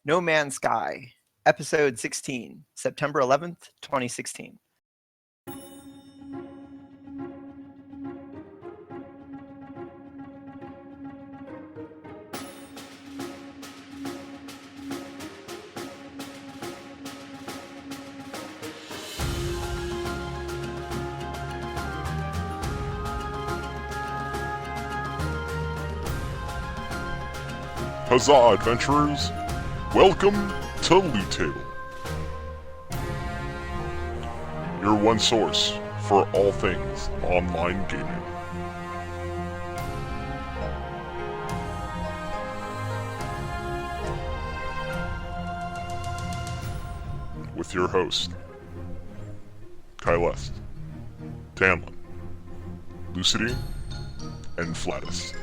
No Man's Sky, Episode 16, September 11th, 2016. Huzzah, adventurers! Welcome to Loot Table, your one source for all things online gaming. With your host, Caeleste, Tannlin, Lucitie, and Flattuss.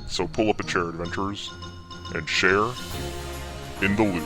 So pull up a chair, adventurers, and share in the loot.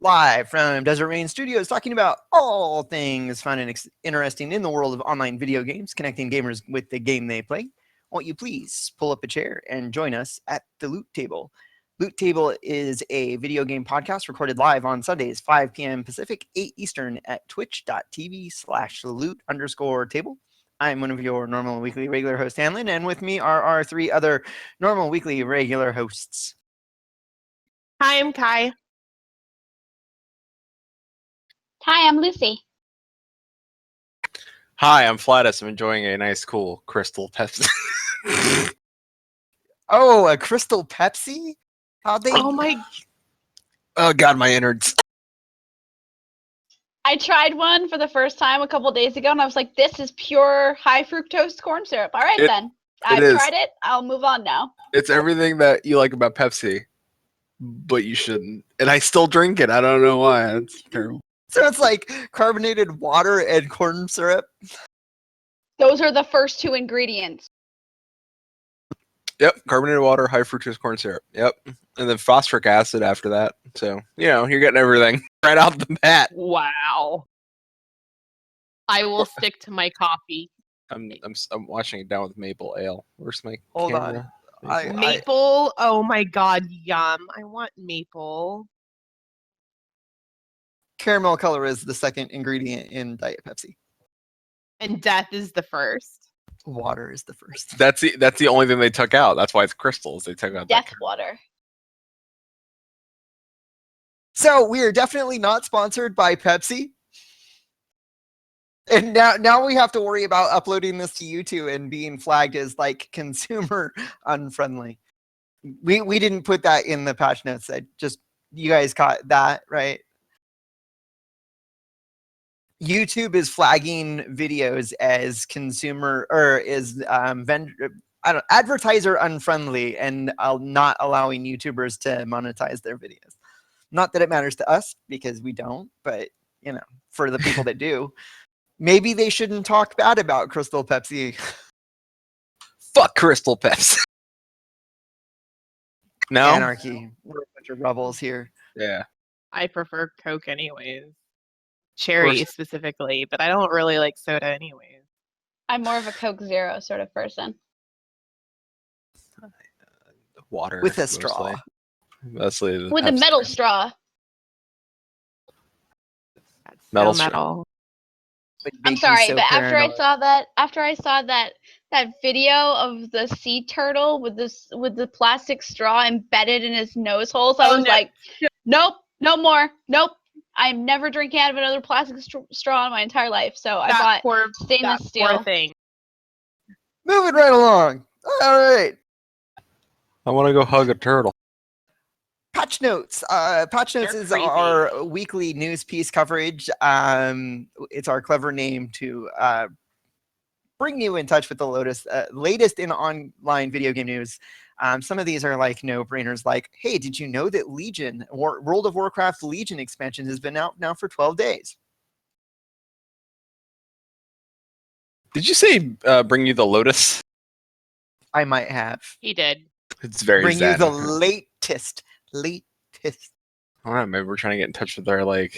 Live from Desert Rain Studios, talking about all things fun and interesting in the world of online video games, connecting gamers with the game they play. Won't you please pull up a chair and join us at the Loot Table? Loot Table is a video game podcast recorded live on Sundays, 5 p.m. Pacific, 8 Eastern at twitch.tv/loot_table. I'm one of your normal weekly regular host, Tannlin, and with me are our three other normal weekly regular hosts. Hi, I'm Kai. Hi, I'm Lucy. Hi, I'm Flattuss. I'm enjoying a nice, cool Crystal Pepsi. Oh, a Crystal Pepsi? How'd they? Oh my! Oh God, my innards. I tried one for the first time a couple days ago, and I was like, this is pure high fructose corn syrup. All right, then. I've tried it. I'll move on now. It's everything that you like about Pepsi, but you shouldn't. And I still drink it. I don't know why. It's terrible. So it's like carbonated water and corn syrup? Those are the first two ingredients. Yep, carbonated water, high fructose corn syrup. Yep, and then phosphoric acid after that. So you're getting everything right out the bat. Wow. I will stick to my coffee. I'm washing it down with maple ale. Where's my Hold camera? on. Maple. Oh my God, yum! I want maple. Caramel color is the second ingredient in Diet Pepsi. And death is the first. Water is the first. That's the only thing they took out. That's why it's crystals. They took out Death water. So we are definitely not sponsored by Pepsi. And now we have to worry about uploading this to YouTube and being flagged as like consumer unfriendly. We didn't put that in the patch notes. You guys caught that, right? YouTube is flagging videos as consumer or is advertiser unfriendly and not allowing YouTubers to monetize their videos. Not that it matters to us because we don't, but for the people that do, maybe they shouldn't talk bad about Crystal Pepsi. Fuck Crystal Pepsi. No anarchy. We're a bunch of rebels here. Yeah. I prefer Coke anyways. Cherry specifically, but I don't really like soda anyways. I'm more of a Coke Zero sort of person. Water with a straw. Mostly with a metal straw. That's metal so metal. I'm sorry, but after I saw that video of the sea turtle with the plastic straw embedded in his nose holes, I was like, nope, no more, nope. I'm never drinking out of another plastic straw in my entire life, so I bought stainless steel. Thing. Moving right along. All right. I want to go hug a turtle. Patch Notes. Patch Notes is our weekly news piece coverage. It's our clever name to bring you in touch with the latest in online video game news. Some of these are like no-brainers, like, hey, did you know that Legion, World of Warcraft Legion expansion has been out now for 12 days? Did you say bring you the Lotus? I might have. He did. It's very Bring you zen. the latest. I don't know. Maybe we're trying to get in touch with our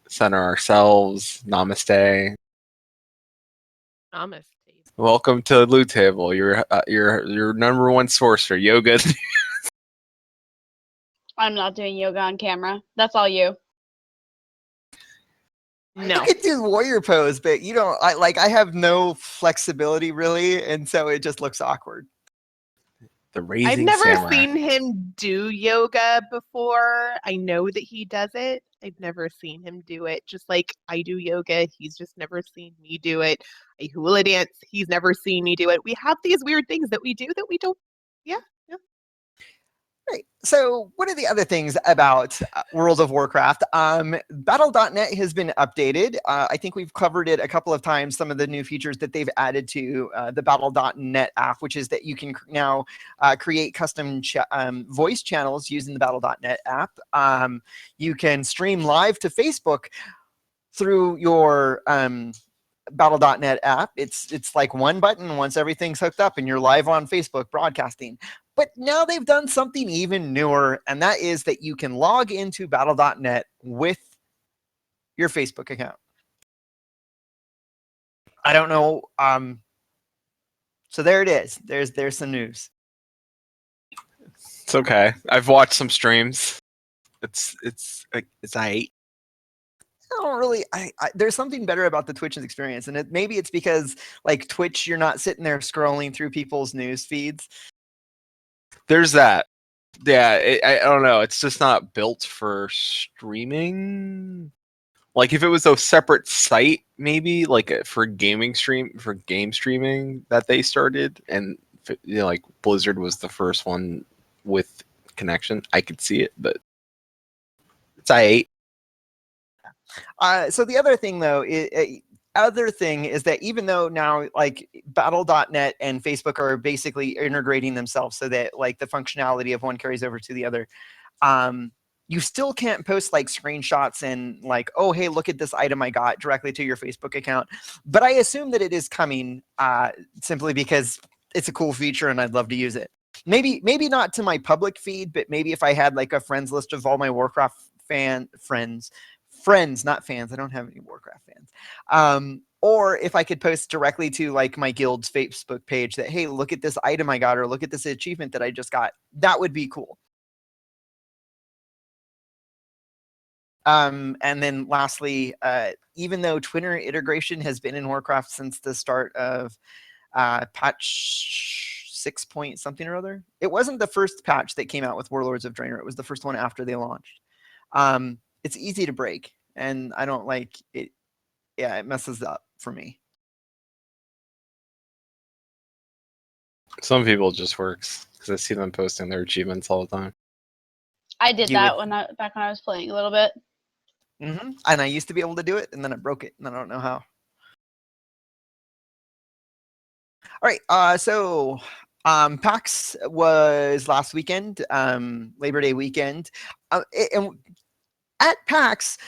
center ourselves. Namaste. Namaste. Welcome to Loot Table. Your number one source for yoga. I'm not doing yoga on camera. That's all you. No. I could do warrior pose, but you don't. I have no flexibility really, and so it just looks awkward. The raising I've never samurai. seen him do yoga before. I know that he does it. I've never seen him do it. Just like I do yoga, he's just never seen me do it. I hula dance, he's never seen me do it. We have these weird things that we do that we don't. Yeah. Right. So one of the other things about World of Warcraft, Battle.net has been updated. I think we've covered it a couple of times, some of the new features that they've added to the Battle.net app, which is that you can now create custom voice channels using the Battle.net app. You can stream live to Facebook through your Battle.net app. It's like one button once everything's hooked up and you're live on Facebook broadcasting. But now they've done something even newer, and that is that you can log into Battle.net with your Facebook account. I don't know. So there it is. There's some news. It's okay. I've watched some streams. It's I don't really. There's something better about the Twitch experience, and maybe it's because like Twitch, you're not sitting there scrolling through people's news feeds. There's that. Yeah, I don't know. It's just not built for streaming. Like if it was a separate site, maybe like for game streaming that they started, and like Blizzard was the first one with connection, I could see it, but it's I8. So the other thing though is that even though now like Battle.net and Facebook are basically integrating themselves so that like the functionality of one carries over to the other, you still can't post like screenshots and like, oh, hey, look at this item I got directly to your Facebook account. But I assume that it is coming simply because it's a cool feature and I'd love to use it. Maybe not to my public feed, but maybe if I had like a friends list of all my Warcraft friends, not fans. I don't have any Warcraft fans. Or if I could post directly to like my guild's Facebook page that, hey, look at this item I got, or look at this achievement that I just got. That would be cool. And then lastly, even though Twitter integration has been in Warcraft since the start of patch 6 point something or other, it wasn't the first patch that came out with Warlords of Draenor. It was the first one after they launched. It's easy to break, and I don't like it. Yeah, it messes up for me. Some people it just works because I see them posting their achievements all the time. I did that back when I was playing a little bit. Mm-hmm. And I used to be able to do it, and then I broke it, and I don't know how. All right, so PAX was last weekend, Labor Day weekend. And at PAX,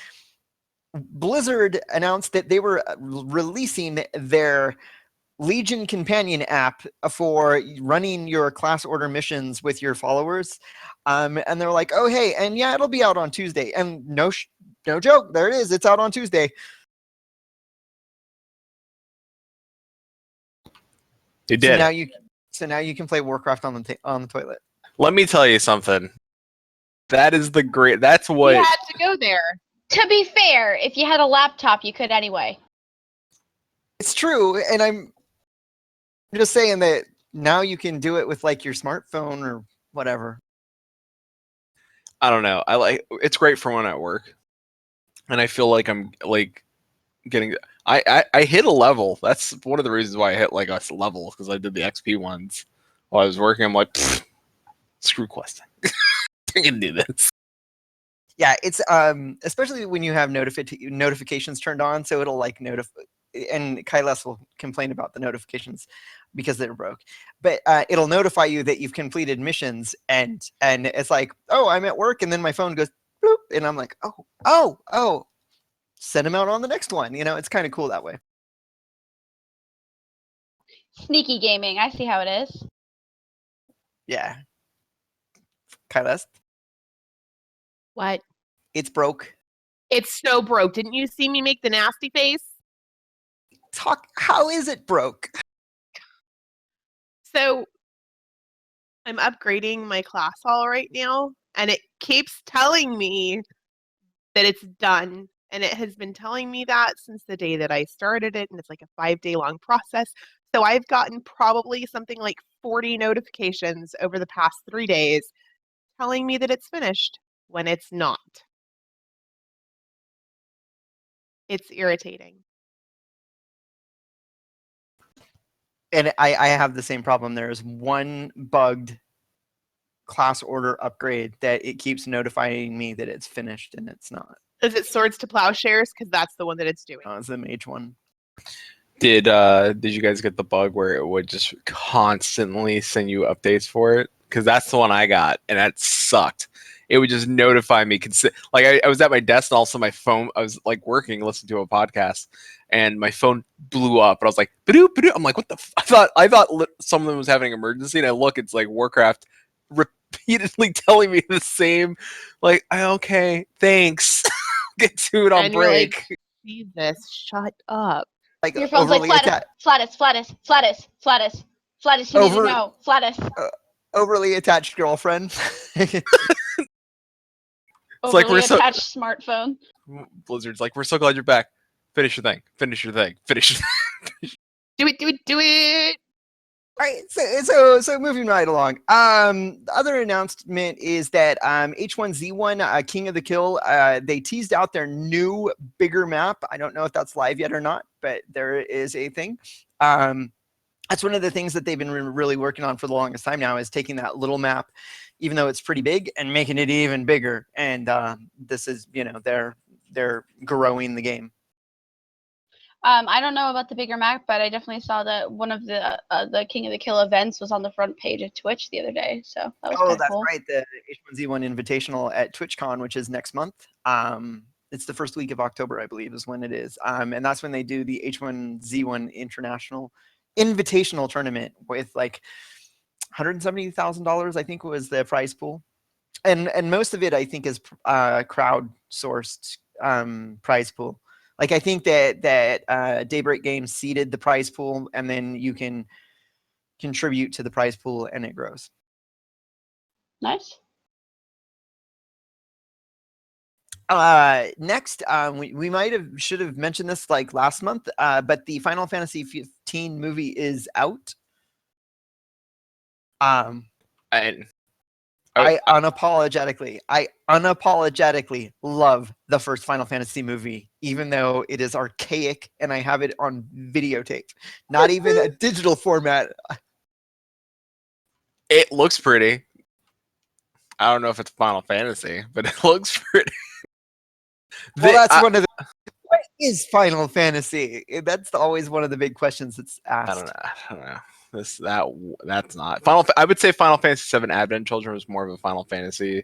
Blizzard announced that they were releasing their Legion Companion app for running your class order missions with your followers. And they're like, oh, hey, and yeah, it'll be out on Tuesday. And no joke, there it is. It's out on Tuesday. They did. So now you can play Warcraft on the toilet. Let me tell you something. That is that's what... You had to go there. To be fair, if you had a laptop, you could anyway. It's true, and I'm just saying that now you can do it with like your smartphone or whatever. I don't know. It's great for when at work, and I feel like I'm like getting. I hit a level. That's one of the reasons why I hit like a level, because I did the XP ones while I was working. I'm like, screw questing. I can do this. Yeah, it's especially when you have notifications turned on, so it'll like and Caeleste will complain about the notifications because they're broke, but it'll notify you that you've completed missions, and it's like, oh, I'm at work, and then my phone goes bloop, and I'm like, oh, send them out on the next one. It's kind of cool that way. Sneaky gaming. I see how it is. Yeah. Caeleste? What? It's broke. It's so broke. Didn't you see me make the nasty face? How is it broke? So I'm upgrading my class hall right now, and it keeps telling me that it's done. And it has been telling me that since the day that I started it, and it's like a 5-day long process. So I've gotten probably something like 40 notifications over the past 3 days telling me that it's finished when it's not. It's irritating. And I have the same problem. There's one bugged class order upgrade that it keeps notifying me that it's finished, and it's not. Is it Swords to Plowshares? Because that's the one that it's doing. Oh, it's the mage one. Did you guys get the bug where it would just constantly send you updates for it? Because that's the one I got, and that sucked. It would just notify me. Like I was at my desk, and also my phone. I was like working, listening to a podcast, and my phone blew up. And I was like, "Badoo, badoo." I'm like, "What the?" I thought someone was having an emergency, and I look, it's like Warcraft repeatedly telling me the same. Like, okay, thanks. Get to it on And you're break. like, Jesus, shut up. Like Your phone's like Flattuss. You need to know. Flattuss. Overly attached girlfriend. Overly attached smartphone. Blizzard's like, we're so glad you're back. Finish your thing. Finish your thing. Finish your thing. Do it. All right, so moving right along. The other announcement is that H1Z1 King of the Kill, they teased out their new bigger map. I don't know if that's live yet or not, but there is a thing. That's one of the things that they've been really working on for the longest time now, is taking that little map, even though it's pretty big, and making it even bigger. And this is, they're growing the game. I don't know about the bigger map, but I definitely saw that one of the King of the Kill events was on the front page of Twitch the other day. So that was that's cool. right. The H1Z1 Invitational at TwitchCon, which is next month. It's the first week of October, I believe, is when it is. And that's when they do the H1Z1 International Invitational Tournament with like $170,000, I think was the prize pool. And most of it, I think, is crowd-sourced prize pool. Like, I think that Daybreak Games seeded the prize pool, and then you can contribute to the prize pool, and it grows. Nice. Next, we should have mentioned this like last month, but the Final Fantasy 15 movie is out. I unapologetically love the first Final Fantasy movie, even though it is archaic and I have it on videotape, not even a digital format. It looks pretty. I don't know if it's Final Fantasy, but it looks pretty. Well, that's one of the. What is Final Fantasy? That's always one of the big questions that's asked. I don't know. That's not Final. I would say Final Fantasy VII Advent Children was more of a Final Fantasy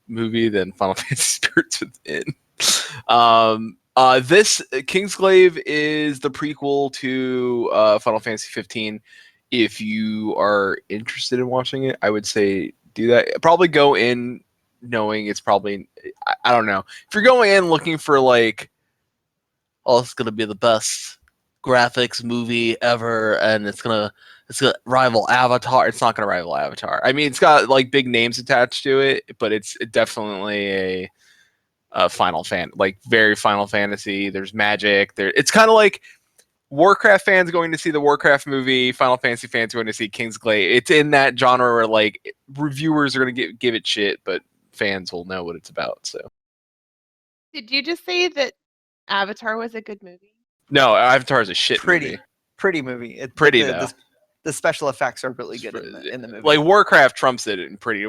movie than Final Fantasy Spirits Within. This Kingsglaive is the prequel to Final Fantasy 15. If you are interested in watching it, I would say do that. Probably go in knowing it's probably, I don't know. If you're going in looking for like, oh, it's gonna be the best graphics movie ever, and it's gonna rival Avatar. It's not gonna rival Avatar. I mean, it's got like big names attached to it, but it's definitely a very Final Fantasy. There's magic. It's kind of like Warcraft fans going to see the Warcraft movie, Final Fantasy fans going to see Kingsglaive. It's in that genre where like reviewers are gonna give it shit, but fans will know what it's about. So, did you just say that Avatar was a good movie? No, Avatar is a shit movie. Pretty movie. It's pretty though. The special effects are really good in the movie. Like Warcraft trumps it in pretty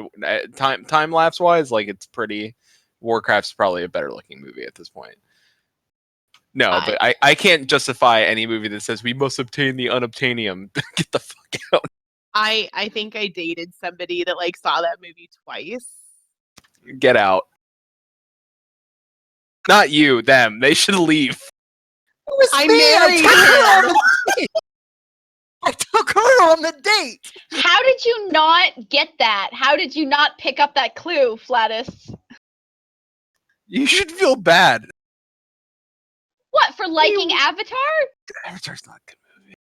time lapse wise. Like it's pretty. Warcraft's probably a better looking movie at this point. No, but I can't justify any movie that says we must obtain the unobtainium. Get the fuck out. I think I dated somebody that like saw that movie twice. Get out. Not you, them. They should leave. I married him. I took her on the date. How did you not get that? How did you not pick up that clue, Flattuss? You should feel bad. What, for liking Avatar? Avatar's not a good movie.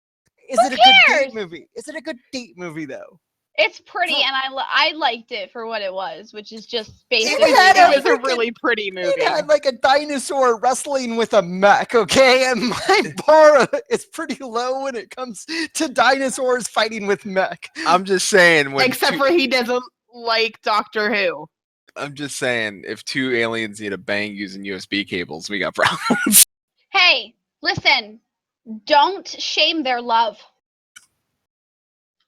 Is it a good date movie? Is it a good date movie though? It's pretty, and I liked it for what it was, which is just basically. It was a really pretty movie. It had like a dinosaur wrestling with a mech, okay? And my bar is pretty low when it comes to dinosaurs fighting with mech. I'm just saying. Except for he doesn't like Doctor Who. I'm just saying, if two aliens need a bang using USB cables, we got problems. Hey, listen. Don't shame their love.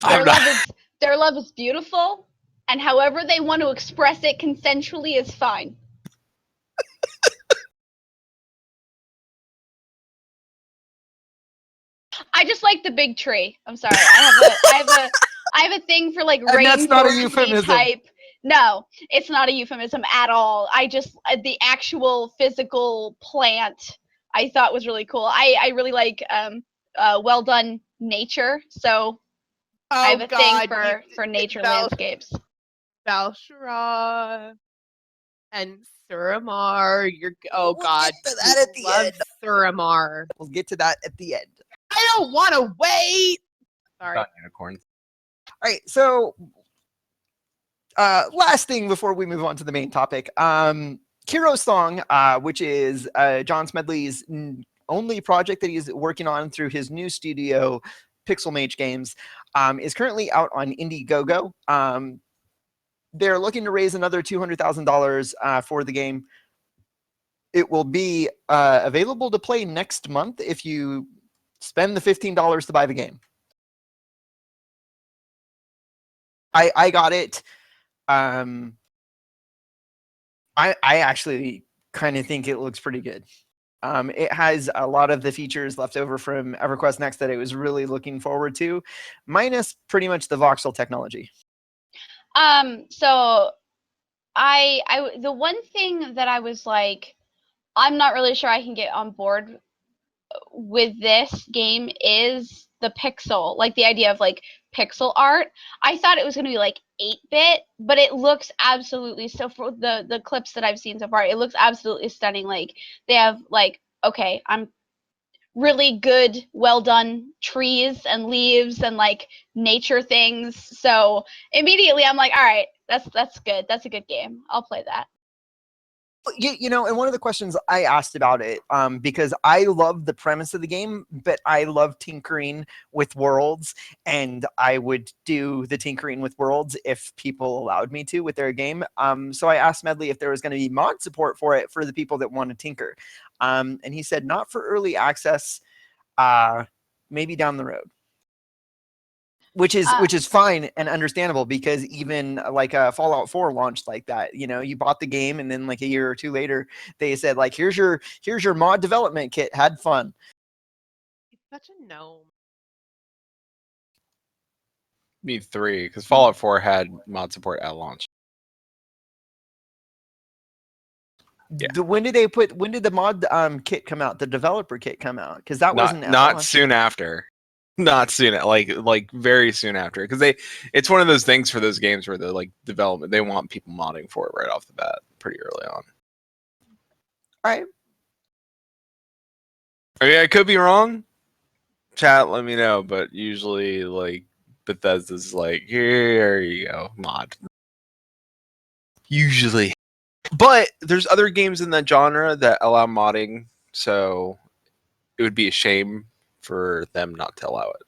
Their love is beautiful, and however they want to express it consensually is fine. I just like the big tree. I'm sorry. I have a thing for like rainforest type. No, it's not a euphemism at all. I just the actual physical plant I thought was really cool. I really like well done nature. So I have a thing for nature landscapes. Valshara and Suramar. God. Get to that at the end. Suramar. We'll get to that at the end. I don't want to wait. Sorry. Not unicorns. All right, so last thing before we move on to the main topic. Kiro's Song, which is John Smedley's only project that he's working on through his new studio, Pixel Mage Games, is currently out on Indiegogo. They're looking to raise another $200,000 for the game. It will be available to play next month if you spend the $15 to buy the game. I got it. I actually kind of think it looks pretty good. It has a lot of the features left over from EverQuest Next that I was really looking forward to, minus pretty much the voxel technology. So the one thing that I was like, I'm not really sure I can get on board with this game is the pixel, like the idea of like pixel art. I thought it was going to be like 8-bit, but it looks absolutely, so for the clips that I've seen so far, it looks absolutely stunning. Like they have like, okay, I'm really good, well done trees and leaves and like nature things. So immediately I'm like, all right, that's good. That's a good game. I'll play that. You know, and one of the questions I asked about it, because I love the premise of the game, but I love tinkering with worlds, and I would do the tinkering with worlds if people allowed me to with their game. So I asked Medley if there was going to be mod support for it for the people that want to tinker. And he said not for early access, maybe down the road. Which is fine and understandable, because even like Fallout 4 launched like that. You know, you bought the game and then like a year or two later they said like, here's your mod development kit. Had fun. He's such a gnome. Me 3, because Fallout 4 had mod support at launch. Yeah. When did the mod kit come out? The developer kit come out? Because that wasn't not soon after. Not soon, like very soon after, because it's one of those things for those games where the like development, they want people modding for it right off the bat, pretty early on. All right. I mean, I could be wrong. Chat, let me know. But usually, like Bethesda's like, here you go, mod. Usually, but there's other games in that genre that allow modding, so it would be a shame for them not to allow it,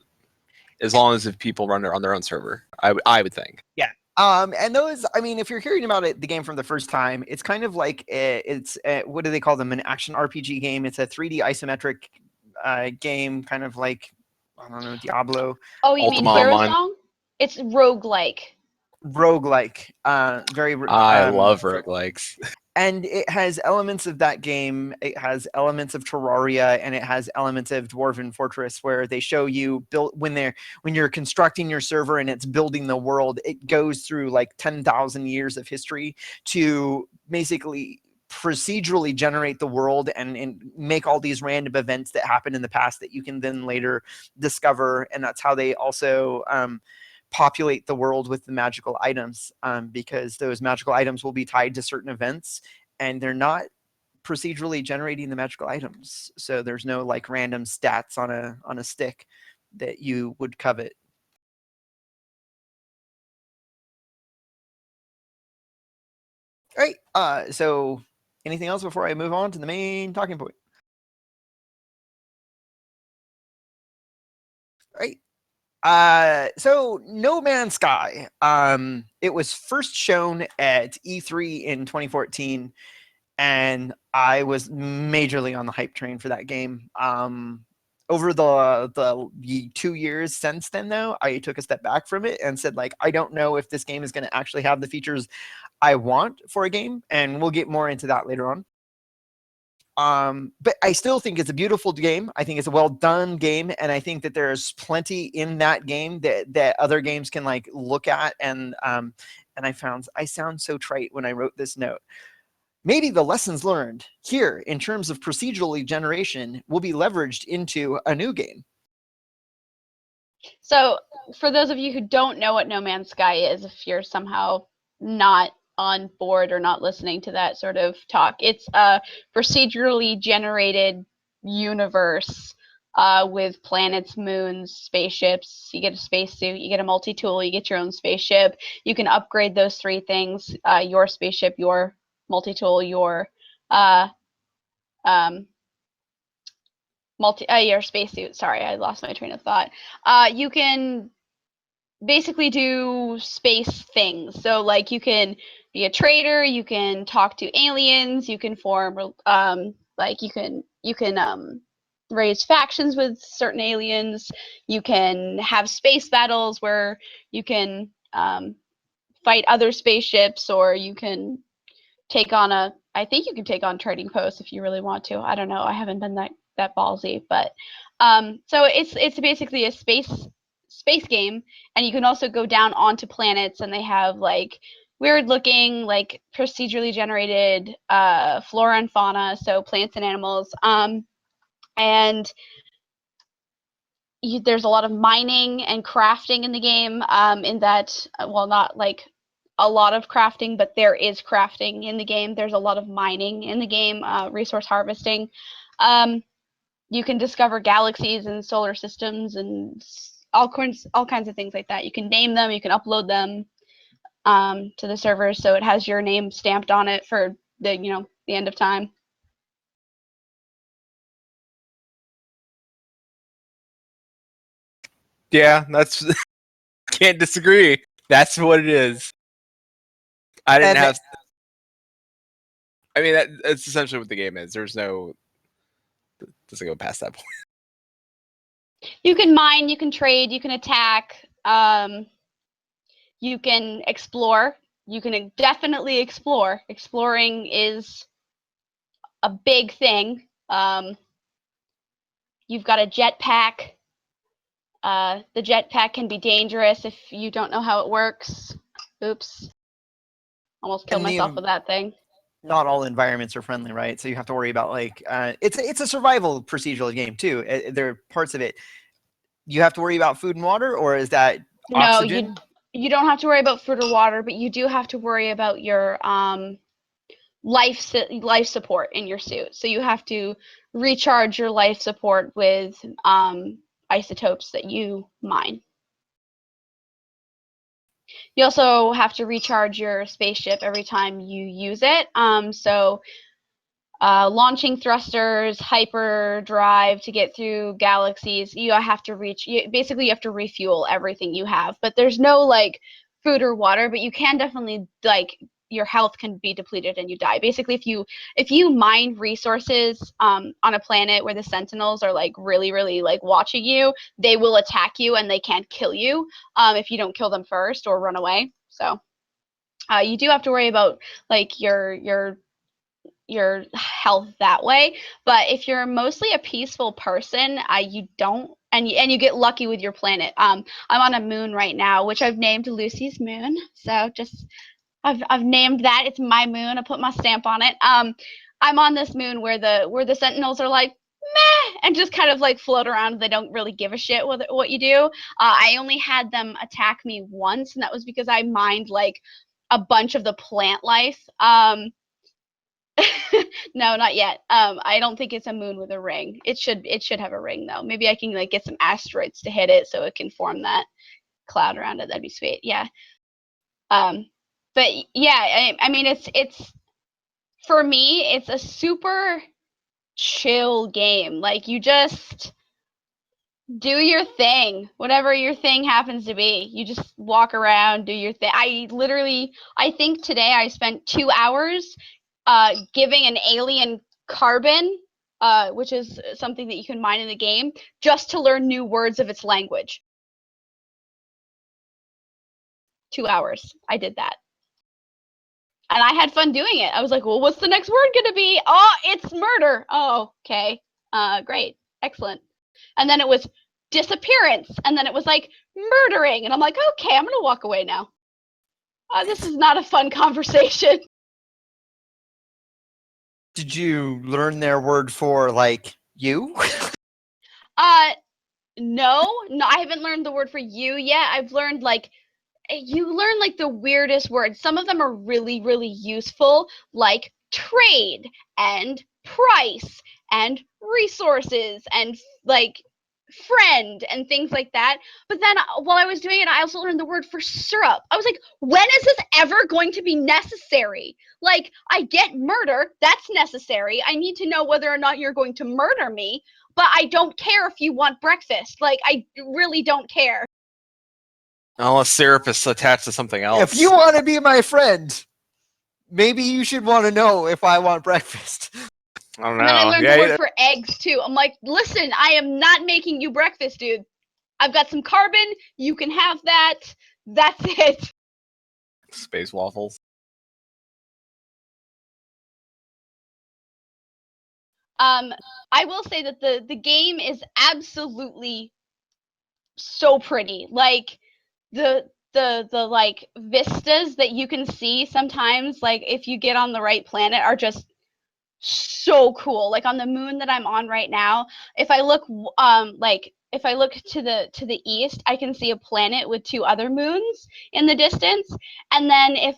as long as if people run it on their own server. I would think. Yeah. And those, I mean, if you're hearing about it, the game from the first time, it's kind of like what do they call them? An action RPG game. It's a 3D isometric game, kind of like, I don't know, Diablo. Oh, you mean Hero Song? It's roguelike. Roguelike. I love roguelikes. And it has elements of that game. It has elements of Terraria, and it has elements of Dwarven Fortress, where they show you when you're constructing your server and it's building the world. It goes through like 10,000 years of history to basically procedurally generate the world and make all these random events that happened in the past that you can then later discover. And that's how they also populate the world with the magical items, because those magical items will be tied to certain events, and they're not procedurally generating the magical items. So there's no like random stats on a stick that you would covet. All right. So anything else before I move on to the main talking point? All right. So No Man's Sky. It was first shown at E3 in 2014, and I was majorly on the hype train for that game. Over the 2 years since then, though, I took a step back from it and said, like, I don't know if this game is going to actually have the features I want for a game, and we'll get more into that later on. But I still think it's a beautiful game. I think it's a well done game, and I think that there's plenty in that game that other games can like look at. And I sound so trite when I wrote this note. Maybe the lessons learned here in terms of procedural generation will be leveraged into a new game. So, for those of you who don't know what No Man's Sky is, if you're somehow not on board or not listening to that sort of talk, it's a procedurally generated universe with planets, moons, spaceships. You get a spacesuit, you get a multi-tool, you get your own spaceship. You can upgrade those three things: your spaceship, your multi-tool, your your spacesuit. Sorry, I lost my train of thought. You can basically do space things. So like you can be a trader, you can talk to aliens, you can form like you can raise factions with certain aliens, you can have space battles where you can fight other spaceships, or you can take on I think you can take on trading posts if you really want to. I don't know. I haven't been that ballsy, but so it's basically a space game, and you can also go down onto planets, and they have like weird looking like procedurally generated flora and fauna, so plants and animals, and there's a lot of mining and crafting in the game, in that, well, not like a lot of crafting, but there is crafting in the game. There's a lot of mining in the game, resource harvesting. You can discover galaxies and solar systems and all kinds of things like that. You can name them, you can upload them to the servers, so it has your name stamped on it for the end of time. Yeah, that's can't disagree. That's what it is. I didn't have. I mean, that's essentially what the game is. There's no. Doesn't go past that point. You can mine, you can trade, you can attack, you can explore. You can definitely explore. Exploring is a big thing. You've got a jetpack. The jetpack can be dangerous if you don't know how it works. Oops. Almost killed myself with that thing. Not all environments are friendly, right? So you have to worry about like it's a survival procedural game too. There are parts of it you have to worry about food and water, or is that oxygen? No, you don't have to worry about food or water, but you do have to worry about your life support in your suit. So you have to recharge your life support with isotopes that you mine. You also have to recharge your spaceship every time you use it. So launching thrusters, hyperdrive to get through galaxies, you have to basically you have to refuel everything you have. But there's no like food or water, but you can definitely like your health can be depleted and you die. Basically, if you mine resources on a planet where the Sentinels are like really like watching you, they will attack you and they can't kill you if you don't kill them first or run away. So you do have to worry about like your your health that way. But if you're mostly a peaceful person, you don't, and you get lucky with your planet. I'm on a moon right now, which I've named Lucy's moon. So just I've named that. It's my moon. I put my stamp on it. I'm on this moon where the sentinels are like meh and just kind of like float around. They don't really give a shit what you do. I only had them attack me once, and that was because I mined like a bunch of the plant life. No, not yet. I don't think it's a moon with a ring. It should have a ring though. Maybe I can like get some asteroids to hit it so it can form that cloud around it. That'd be sweet. Yeah. But yeah, I mean it's for me, it's a super chill game. Like you just do your thing, whatever your thing happens to be. You just walk around, do your thing. I think today I spent 2 hours giving an alien carbon, which is something that you can mine in the game, just to learn new words of its language. 2 hours. I did that. And I had fun doing it. I was like, well, what's the next word going to be? Oh, it's murder. Oh, okay. Great. Excellent. And then it was disappearance. And then it was like murdering. And I'm like, okay, I'm going to walk away now. This is not a fun conversation. Did you learn their word for, like, you? No, I haven't learned the word for you yet. I've learned, like, you learn, like, the weirdest words. Some of them are really, really useful, like trade and price and resources and, like, friend and things like that. But then while I was doing it, I also learned the word for syrup. I was like, when is this ever going to be necessary? Like, I get murder, that's necessary. I need to know whether or not you're going to murder me, but I don't care if you want breakfast. Like, I really don't care. Unless syrup is attached to something else. If you want to be my friend, maybe you should want to know if I want breakfast. I don't know. And then I learned the word for eggs too. I'm like, listen, I am not making you breakfast, dude. I've got some carbon. You can have that. That's it. Space waffles. I will say that the game is absolutely so pretty. Like the like vistas that you can see sometimes, like if you get on the right planet, are just so cool. Like on the moon that I'm on right now, if I look if I look to the east, I can see a planet with 2 other moons in the distance. And then if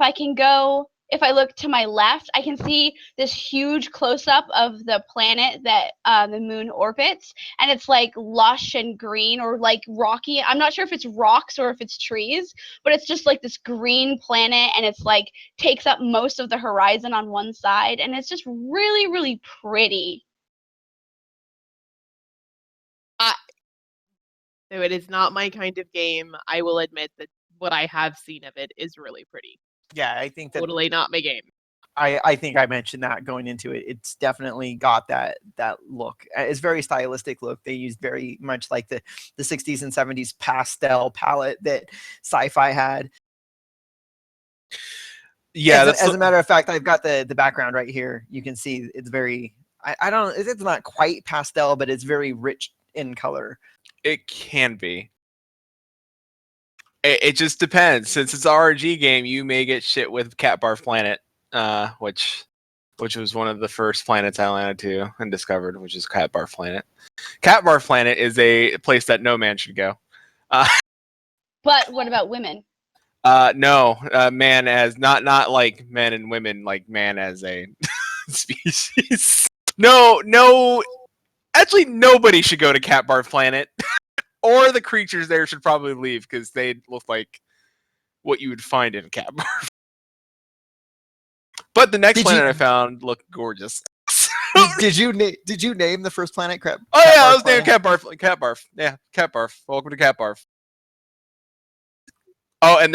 I look to my left, I can see this huge close-up of the planet that the moon orbits, and it's like lush and green or like rocky. I'm not sure if it's rocks or if it's trees, but it's just like this green planet, and it's like takes up most of the horizon on one side, and it's just really, really pretty. So it is not my kind of game. I will admit that what I have seen of it is really pretty. Yeah, I think that totally not my game. I think I mentioned that going into it. It's definitely got that look. It's very stylistic look. They use very much like the 60s and 70s pastel palette that sci-fi had. Yeah, as a matter of fact, I've got the background right here. You can see it's very it's not quite pastel, but it's very rich in color. It can be. It just depends. Since it's an RNG game, you may get shit with Cat Barf Planet, which was one of the first planets I landed to and discovered, which is Cat Barf Planet. Cat Barf Planet is a place that no man should go. But what about women? No, man as not like men and women, like man as a species. No. Actually, nobody should go to Cat Barf Planet. Or the creatures there should probably leave because they look like what you would find in Cat Barf. But the next planet I found looked gorgeous. Did you name the first planet Crab? Oh yeah, I was named Cat Barf. Cat Barf. Yeah, Cat Barf. Welcome to Cat Barf. Oh, and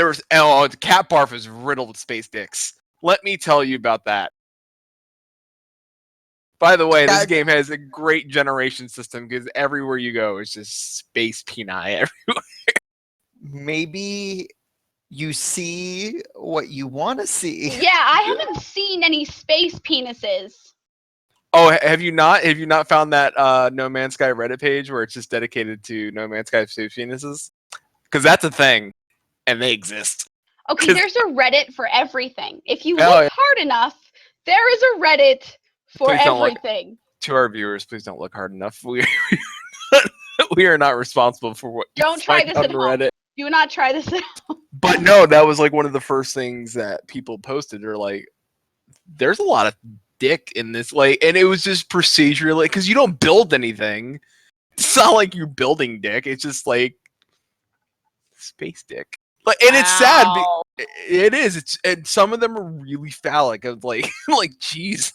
Cat Barf is riddled with space dicks. Let me tell you about that. By the way, this game has a great generation system because everywhere you go is just space peni everywhere. Maybe you see what you want to see. Yeah, I haven't seen any space penises. Oh, have you not? Have you not found that No Man's Sky Reddit page where it's just dedicated to No Man's Sky space penises? Because that's a thing, and they exist. Okay, there's a Reddit for everything. If you Oh, look yeah. hard enough, there is a Reddit for Please don't look. everything. To our viewers, please don't look hard enough. We are not responsible for what you Don't try find this on at home. Reddit. Do not try this at home. But no, that was like one of the first things that people posted. Are like, there's a lot of dick in this, like, and it was just procedurally because you don't build anything. It's not like you're building dick. It's just like space dick. Like, and it's sad. Wow. It is. It's and some of them are really phallic. Of like, like, geez.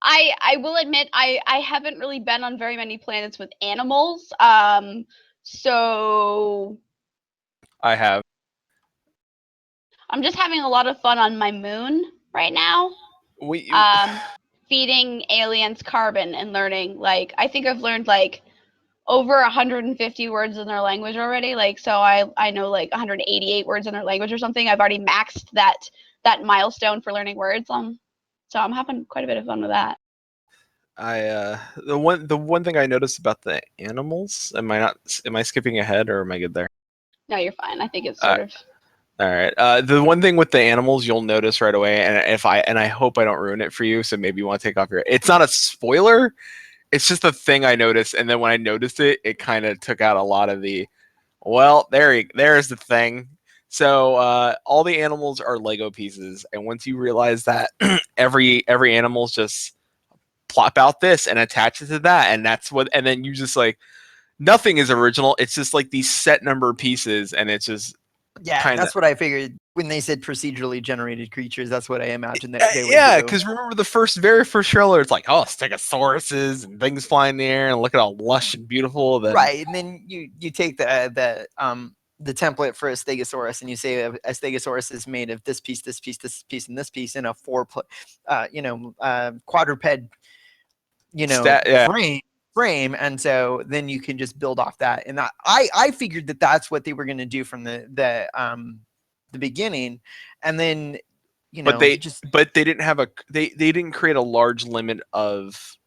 I will admit I haven't really been on very many planets with animals. So I have. I'm just having a lot of fun on my moon right now. We Feeding aliens carbon and learning, like, I think I've learned like over 150 words in their language already. Like, so I know like 188 words in their language or something. I've already maxed that milestone for learning words. So I'm having quite a bit of fun with that. The one thing I noticed about the animals. Am I skipping ahead or am I good there? No, you're fine. I think it's sort of. All right. The one thing with the animals you'll notice right away, and I hope I don't ruin it for you, so maybe you want to take off your. It's not a spoiler. It's just a thing I noticed, and then when I noticed it, it kind of took out a lot of the. Well, there's the thing. So all the animals are Lego pieces, and once you realize that every animal's just plop out this and attach it to that, and that's what, and then you just like nothing is original. It's just like these set number pieces, and it's just. Yeah, Kinda. that's what I figured when they said procedurally generated creatures. That's what I imagined that they would Yeah, do. because remember the very first trailer, it's like, oh, stegosauruses and things flying in the air, and look at how lush and beautiful. Then Right, and then you take the template for a stegosaurus, and you say a stegosaurus is made of this piece, this piece, this piece, and this piece in a quadruped, frame, and so then you can just build off that. And I figured that that's what they were going to do from the beginning, and then but they didn't have they didn't create a large limit of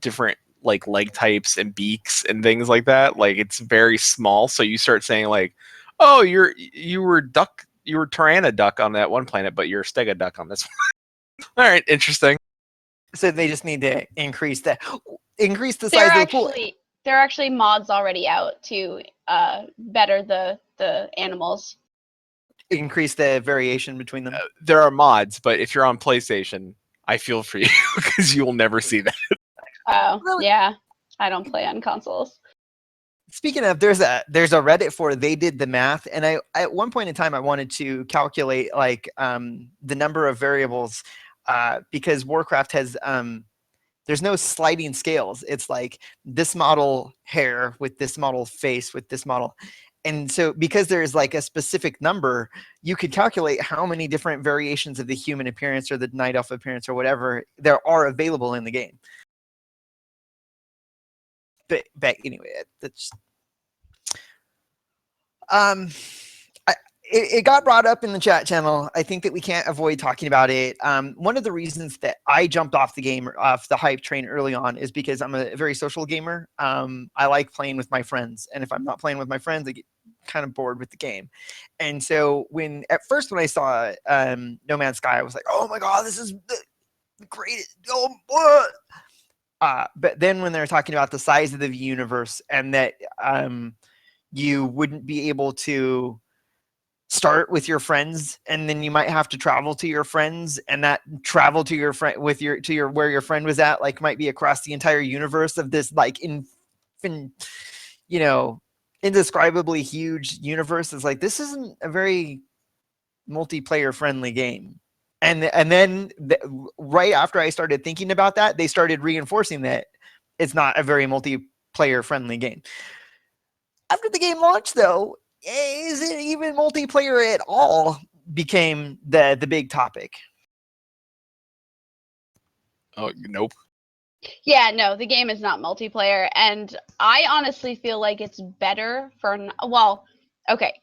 different like leg types and beaks and things like that. Like it's very small, so you start saying like, oh, you were Tyrannoduck on that one planet, but you're Stegoduck on this one. All right, interesting. So they just need to increase the size of the pool. There are actually mods already out to better the animals. Increase the variation between them. There are mods, but if you're on PlayStation, I feel for you because you will never see that. Oh, yeah. I don't play on consoles. Speaking of, there's a Reddit for they did the math, and I at one point in time I wanted to calculate like the number of variables because Warcraft has there's no sliding scales. It's like this model hair with this model face with this model. And so because there's like a specific number, you could calculate how many different variations of the human appearance or the night elf appearance or whatever there are available in the game. But anyway, that's it got brought up in the chat channel. I think that we can't avoid talking about it. One of the reasons that I jumped off the hype train early on is because I'm a very social gamer. I like playing with my friends, and if I'm not playing with my friends, I get kind of bored with the game. And so at first when I saw No Man's Sky, I was like, oh my god, this is the greatest. Oh, what? But then when they're talking about the size of the universe and that you wouldn't be able to start with your friends, and then you might have to travel to your friends, and that travel to your friend where your friend was at, like might be across the entire universe of this like indescribably huge universe. Is like, this isn't a very multiplayer friendly game. And then right after I started thinking about that, they started reinforcing that it's not a very multiplayer friendly game. After the game launched, though, is it even multiplayer at all became the big topic. Oh, nope. Yeah, no, the game is not multiplayer, and I honestly feel like it's better for, well, okay.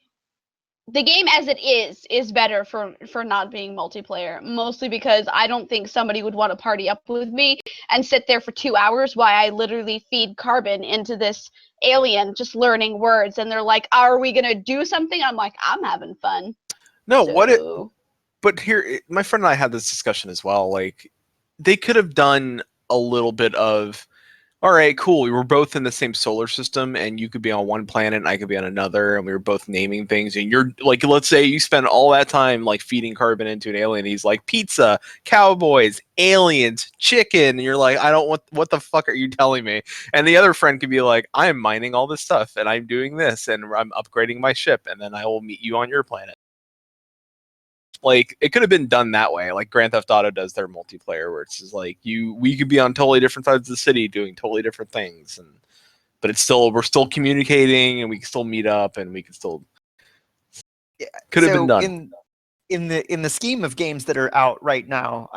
the game as it is better for not being multiplayer, mostly because I don't think somebody would want to party up with me and sit there for 2 hours while I literally feed carbon into this alien just learning words, and they're like, are we gonna do something? I'm like, I'm having fun. No, so... but here, my friend and I had this discussion as well. Like, they could have done a little bit of, all right, cool. We were both in the same solar system, and you could be on one planet, and I could be on another, and we were both naming things. And you're like, let's say you spend all that time like feeding carbon into an alien. He's like, pizza, cowboys, aliens, chicken. And you're like, I don't. What the fuck are you telling me? And the other friend could be like, I'm mining all this stuff, and I'm doing this, and I'm upgrading my ship, and then I will meet you on your planet. Like, it could have been done that way, like Grand Theft Auto does their multiplayer, where it's just like we could be on totally different sides of the city doing totally different things, but it's still, we're still communicating, and we can still meet up, and we can still could have been done. In the scheme of games that are out right now,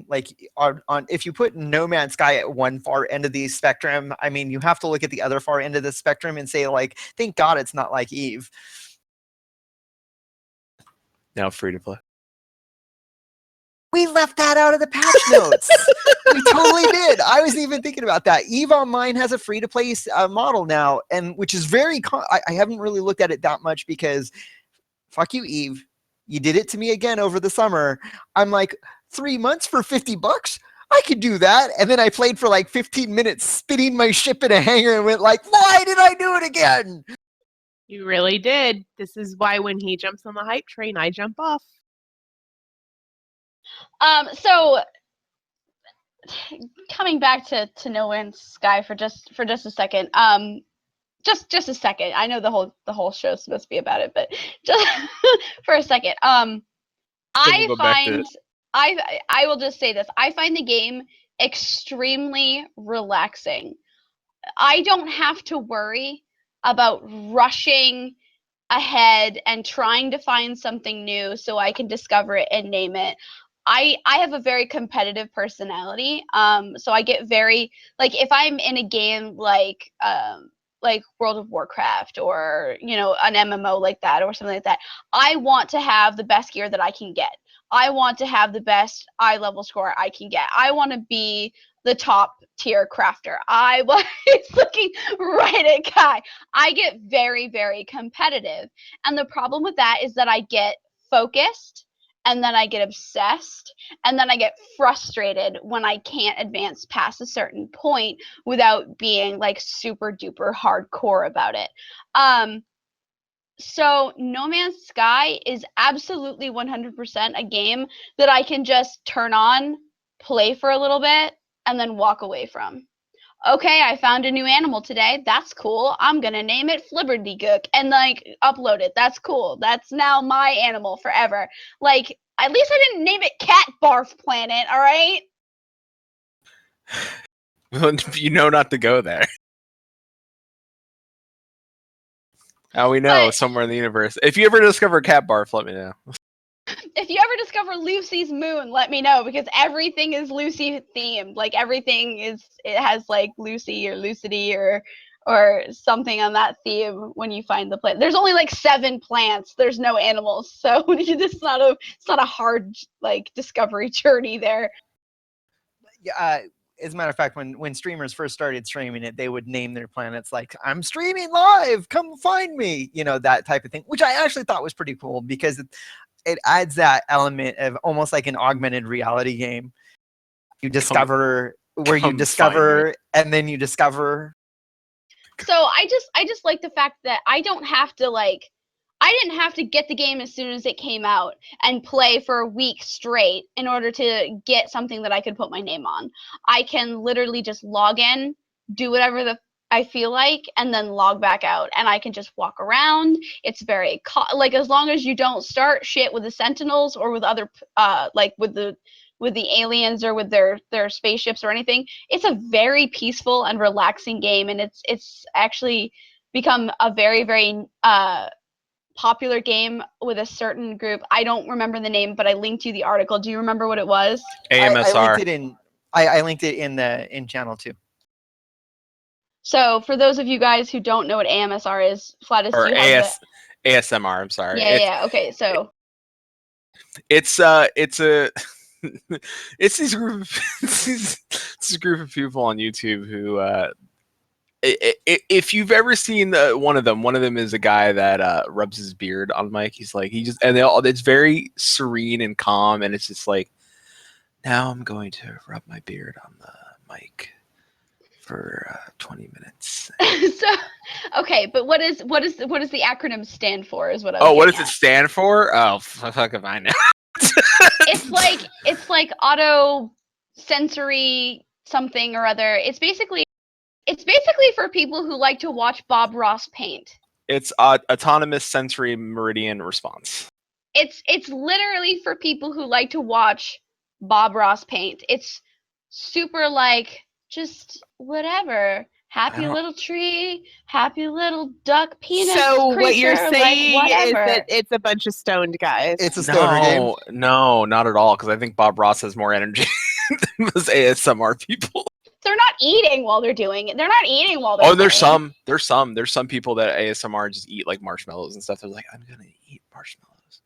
like on if you put No Man's Sky at one far end of the spectrum, I mean, you have to look at the other far end of the spectrum and say, like, thank God it's not like Eve. Now free to play. We left that out of the patch notes. We totally did. I wasn't even thinking about that. Eve Online has a free-to-play model now, and which is very. I haven't really looked at it that much because, fuck you, Eve. You did it to me again over the summer. I'm like, 3 months for $50? I could do that. And then I played for like 15 minutes, spinning my ship in a hangar, and went like, why did I do it again? You really did. This is why when he jumps on the hype train, I jump off. So coming back to No Man's Sky for just a second. Just a second. I know the whole show's supposed to be about it, but just for a second. I will just say this. I find the game extremely relaxing. I don't have to worry about rushing ahead and trying to find something new so I can discover it and name it. I have a very competitive personality. So I get very, like, if I'm in a game like World of Warcraft or, an MMO like that or something like that, I want to have the best gear that I can get. I want to have the best eye level score I can get. I want to be the top tier crafter. I was looking right at Kai. I get very, very competitive. And the problem with that is that I get focused, and then I get obsessed, and then I get frustrated when I can't advance past a certain point without being like super duper hardcore about it. So No Man's Sky is absolutely 100% a game that I can just turn on, play for a little bit, and then walk away from. Okay, I found a new animal today. That's cool. I'm gonna name it Flibbertygook and upload it. That's cool. That's now my animal forever. Like, at least I didn't name it Cat Barf Planet, all right? You know not to go there. Now we know, somewhere in the universe. If you ever discover Cat Barf, let me know. If you ever discover Lucy's moon, let me know, because everything is Lucy themed. Like, everything it has like Lucy or Lucitie or something on that theme when you find the plant. There's only like 7 plants. There's no animals, so it's not a hard like discovery journey there. Yeah. As a matter of fact, when streamers first started streaming it, they would name their planets like, I'm streaming live, come find me, that type of thing, which I actually thought was pretty cool because it adds that element of almost like an augmented reality game. You discover and then you discover. So I just like the fact that I didn't have to get the game as soon as it came out and play for a week straight in order to get something that I could put my name on. I can literally just log in, do whatever I feel like, and then log back out, and I can just walk around. It's very as long as you don't start shit with the Sentinels or with other with the aliens or with their spaceships or anything. It's a very peaceful and relaxing game, and it's actually become a very, very popular game with a certain group. I don't remember the name, but I linked you the article. Do you remember what it was? AMSR. I linked it in channel 2. So for those of you guys who don't know what AMSR is, Flattuss, or do you have ASMR. I'm sorry. Yeah. Okay, so It's it's these group of this group of people on YouTube who if you've ever seen one of them is a guy that rubs his beard on mic. He's like it's very serene and calm, and it's just like, now I'm going to rub my beard on the mic for 20 minutes. so okay, but what does the acronym stand for? Is what I was. Oh, what does getting it stand for? Oh, fuck if I know. It's like auto sensory something or other. It's basically for people who like to watch Bob Ross paint. It's autonomous sensory meridian response. It's literally for people who like to watch Bob Ross paint. It's super like just whatever. Happy little tree, happy little duck penis So creature, what you're saying like is whatever. that it's a bunch of stoned guys. It's a stoner game. No, not at all. Because I think Bob Ross has more energy than those ASMR people. They're not eating while they're doing it. They're not eating while they're. Oh, there's some people that ASMR just eat like marshmallows and stuff. They're like, I'm gonna eat marshmallows,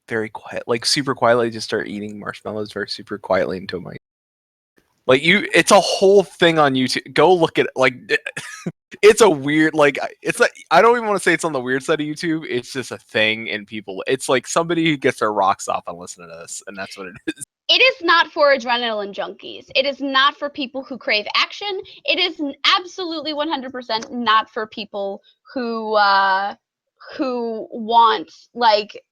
very quiet, like super quietly. Just start eating marshmallows very super quietly into a mic. Like it's a whole thing on YouTube. Go look at it. Like, it's a weird, like, it's like, I don't even want to say it's on the weird side of YouTube. It's just a thing, and people. It's like somebody who gets their rocks off and listening to this, and that's what it is. It is not for adrenaline junkies. It is not for people who crave action. It is absolutely 100% not for people who want like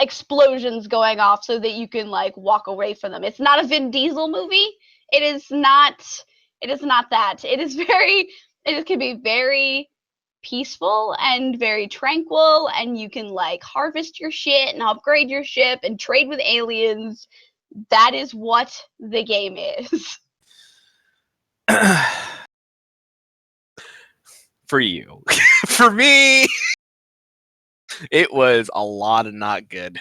explosions going off so that you can like walk away from them. It's not a Vin Diesel movie. It is not that. It can be very peaceful and very tranquil, and you can like harvest your shit and upgrade your ship and trade with aliens. That is what the game is. For you. For me, it was a lot of not good.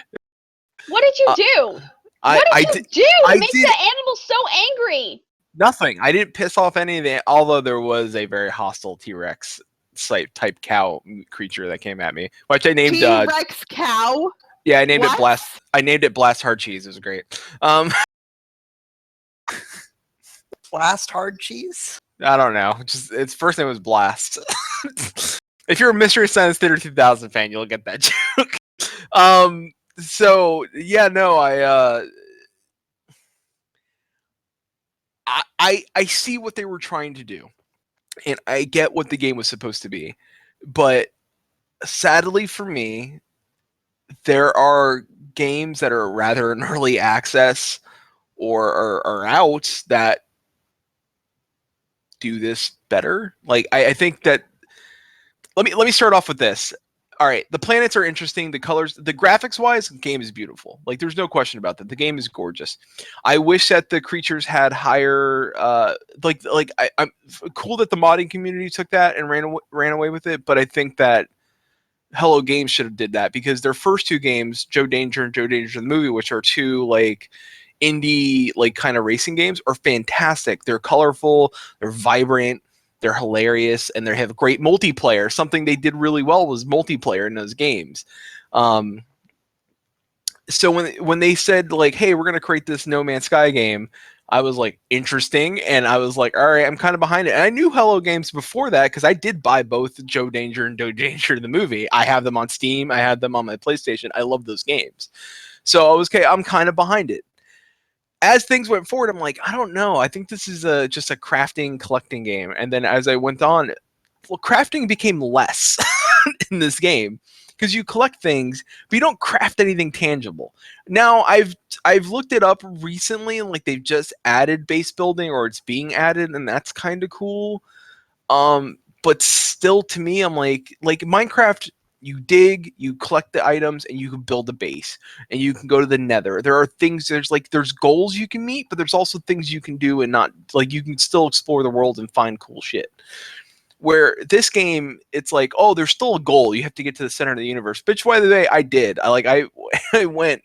What did you do? What did you do to make the animal so angry? Nothing. I didn't piss off any of the, although there was a very hostile T-Rex type cow creature that came at me, which I named T-Rex cow. Yeah, I named it Blast. I named it Blast Hard Cheese. It was great. Blast Hard Cheese? I don't know. Just its first name was Blast. If you're a Mystery Science Theater 2000 fan, you'll get that joke. So yeah, no, I see what they were trying to do, and I get what the game was supposed to be, but sadly for me, there are games that are rather in early access or are out that do this better. Like I think that let me start off with this. All right, the planets are interesting. The colors, the graphics wise, the game is beautiful. Like there's no question about that. The game is gorgeous. I wish that the creatures had higher I'm cool that the modding community took that and ran away with it, but I think that Hello Games should have did that, because their first two games, Joe Danger and Joe Danger the Movie, which are two like indie like kind of racing games, are fantastic. They're colorful, they're vibrant, they're hilarious, and they have great multiplayer. Something they did really well was multiplayer in those games. So when they said like, hey, we're gonna create this No Man's Sky game, I was like, interesting, and I was like, all right, I'm kind of behind it. And I knew Hello Games before that because I did buy both Joe Danger and Joe Danger the Movie. I have them on Steam. I had them on my PlayStation. I love those games. So I was okay. I'm kind of behind it. As things went forward, I'm like, I don't know. I think this is just a crafting, collecting game. And then as I went on, well, crafting became less in this game because you collect things, but you don't craft anything tangible. Now I've looked it up recently, and like they've just added base building, or it's being added, and that's kind of cool. But still, to me, I'm like Minecraft. You dig, you collect the items, and you can build a base, and you can go to the Nether. There are things, there's goals you can meet, but there's also things you can do and not, like, you can still explore the world and find cool shit. Where this game, it's like, oh, there's still a goal. You have to get to the center of the universe. Which, by the way, I did. I went,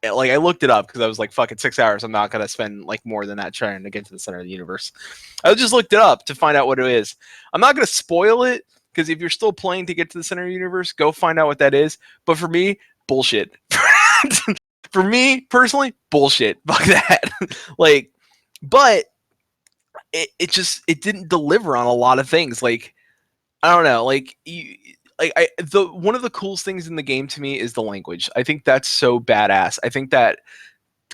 like, I looked it up because I was like, fuck it, 6 hours. I'm not going to spend like more than that trying to get to the center of the universe. I just looked it up to find out what it is. I'm not going to spoil it, Because if you're still playing to get to the center of the universe, go find out what that is. But for me, bullshit. For me personally, bullshit. Fuck that. Like, but it didn't deliver on a lot of things. Like, I don't know. Like, one of the coolest things in the game to me is the language. I think that's so badass. I think that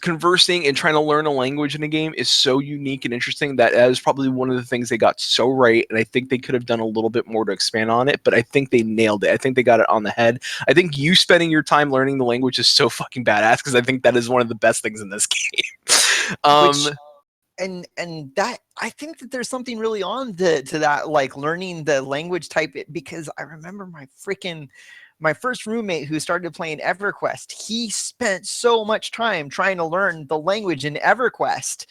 conversing and trying to learn a language in a game is so unique and interesting that is probably one of the things they got so right, and I think they could have done a little bit more to expand on it, but I think they nailed it. I think they got it on the head. I think you spending your time learning the language is so fucking badass because I think that is one of the best things in this game. And that, I think that there's something really on to that, like learning the language type, because I remember my first roommate who started playing EverQuest, he spent so much time trying to learn the language in EverQuest.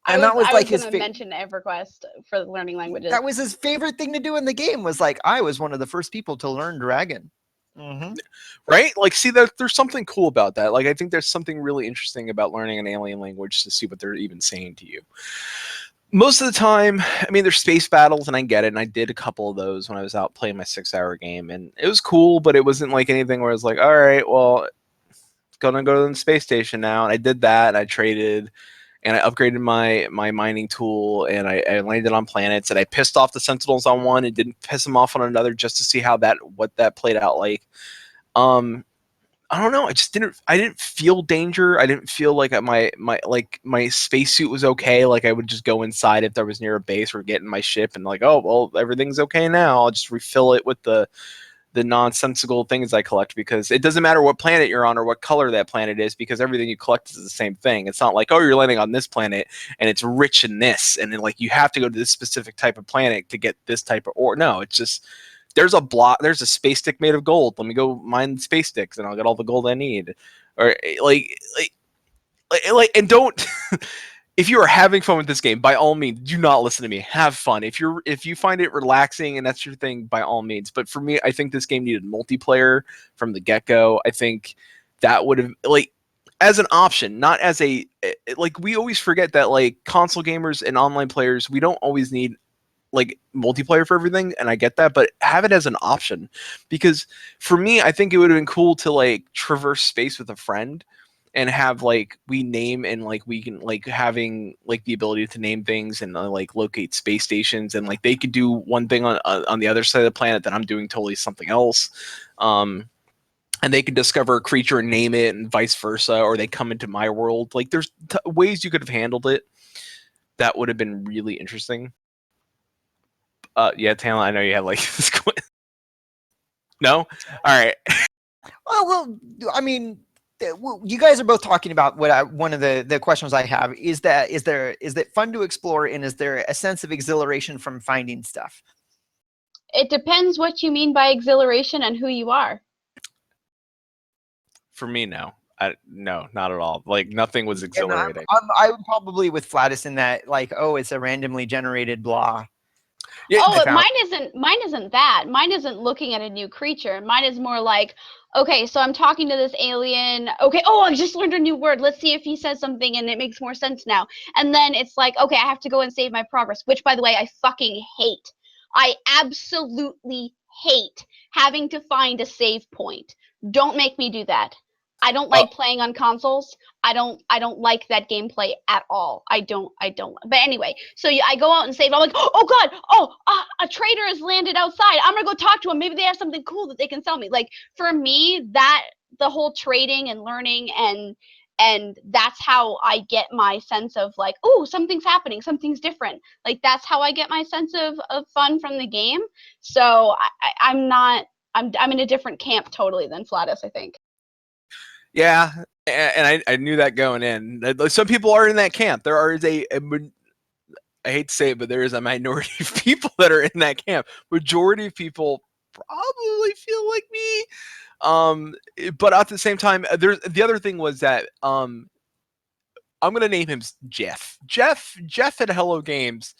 And that was like his going to mention EverQuest for learning languages. That was his favorite thing to do in the game, was like, I was one of the first people to learn Dragon. Mm-hmm. Right? Like, see, there's something cool about that. Like, I think there's something really interesting about learning an alien language to see what they're even saying to you. Most of the time, I mean, there's space battles, and I get it, and I did a couple of those when I was out playing my 6-hour game, and it was cool, but it wasn't like anything where I was like, all right, well, gonna go to the space station now, and I did that, and I traded, and I upgraded my mining tool, and I landed on planets, and I pissed off the Sentinels on one and didn't piss them off on another just to see what that played out like. I don't know. I didn't feel danger. I didn't feel like my spacesuit was okay. Like, I would just go inside if there was near a base or get in my ship and like, oh, well, everything's okay now. I'll just refill it with the nonsensical things I collect, because it doesn't matter what planet you're on or what color that planet is, because everything you collect is the same thing. It's not like, oh, you're landing on this planet and it's rich in this, and then like you have to go to this specific type of planet to get this type of ore. No, it's just there's a space stick made of gold. Let me go mine space sticks and I'll get all the gold I need. Or and don't if you are having fun with this game, by all means, do not listen to me. Have fun. If you find it relaxing and that's your thing, by all means. But for me, I think this game needed multiplayer from the get-go. I think that would have, like, as an option, not as a, like, we always forget that, like, console gamers and online players, we don't always need like multiplayer for everything, and I get that, but have it as an option, because for me, I think it would have been cool to like traverse space with a friend and have like we name, and like we can like having like the ability to name things and like locate space stations, and like they could do one thing on the other side of the planet that I'm doing totally something else, and they could discover a creature and name it, and vice versa, or they come into my world. Like, there's ways you could have handled it that would have been really interesting. Yeah, Tannlin, I know you have like this. No? All right. Well, I mean, you guys are both talking about one of the questions I have is that fun to explore, and is there a sense of exhilaration from finding stuff? It depends what you mean by exhilaration and who you are. For me, no. No, not at all. Like, nothing was exhilarating. I'm probably with Flattuss in that, like, oh, it's a randomly generated blah. Yeah, mine isn't that. Mine isn't looking at a new creature. Mine is more like, okay, so I'm talking to this alien. Okay, oh, I just learned a new word. Let's see if he says something and it makes more sense now. And then it's like, okay, I have to go and save my progress, which, by the way, I fucking hate. I absolutely hate having to find a save point. Don't make me do that. I don't like playing on consoles. I don't like that gameplay at all. I don't. But anyway, so I go out and save. I'm like, oh god, a trader has landed outside. I'm gonna go talk to him. Maybe they have something cool that they can sell me. Like, for me, that the whole trading and learning and that's how I get my sense of like, oh, something's happening, something's different. Like, that's how I get my sense of fun from the game. So I'm in a different camp totally than Flattuss, I think. Yeah, and I knew that going in. Some people are in that camp. There is I hate to say it, but there is a minority of people that are in that camp. Majority of people probably feel like me. But at the same time, there's the other thing was that I'm gonna name him Jeff. Jeff at Hello Games,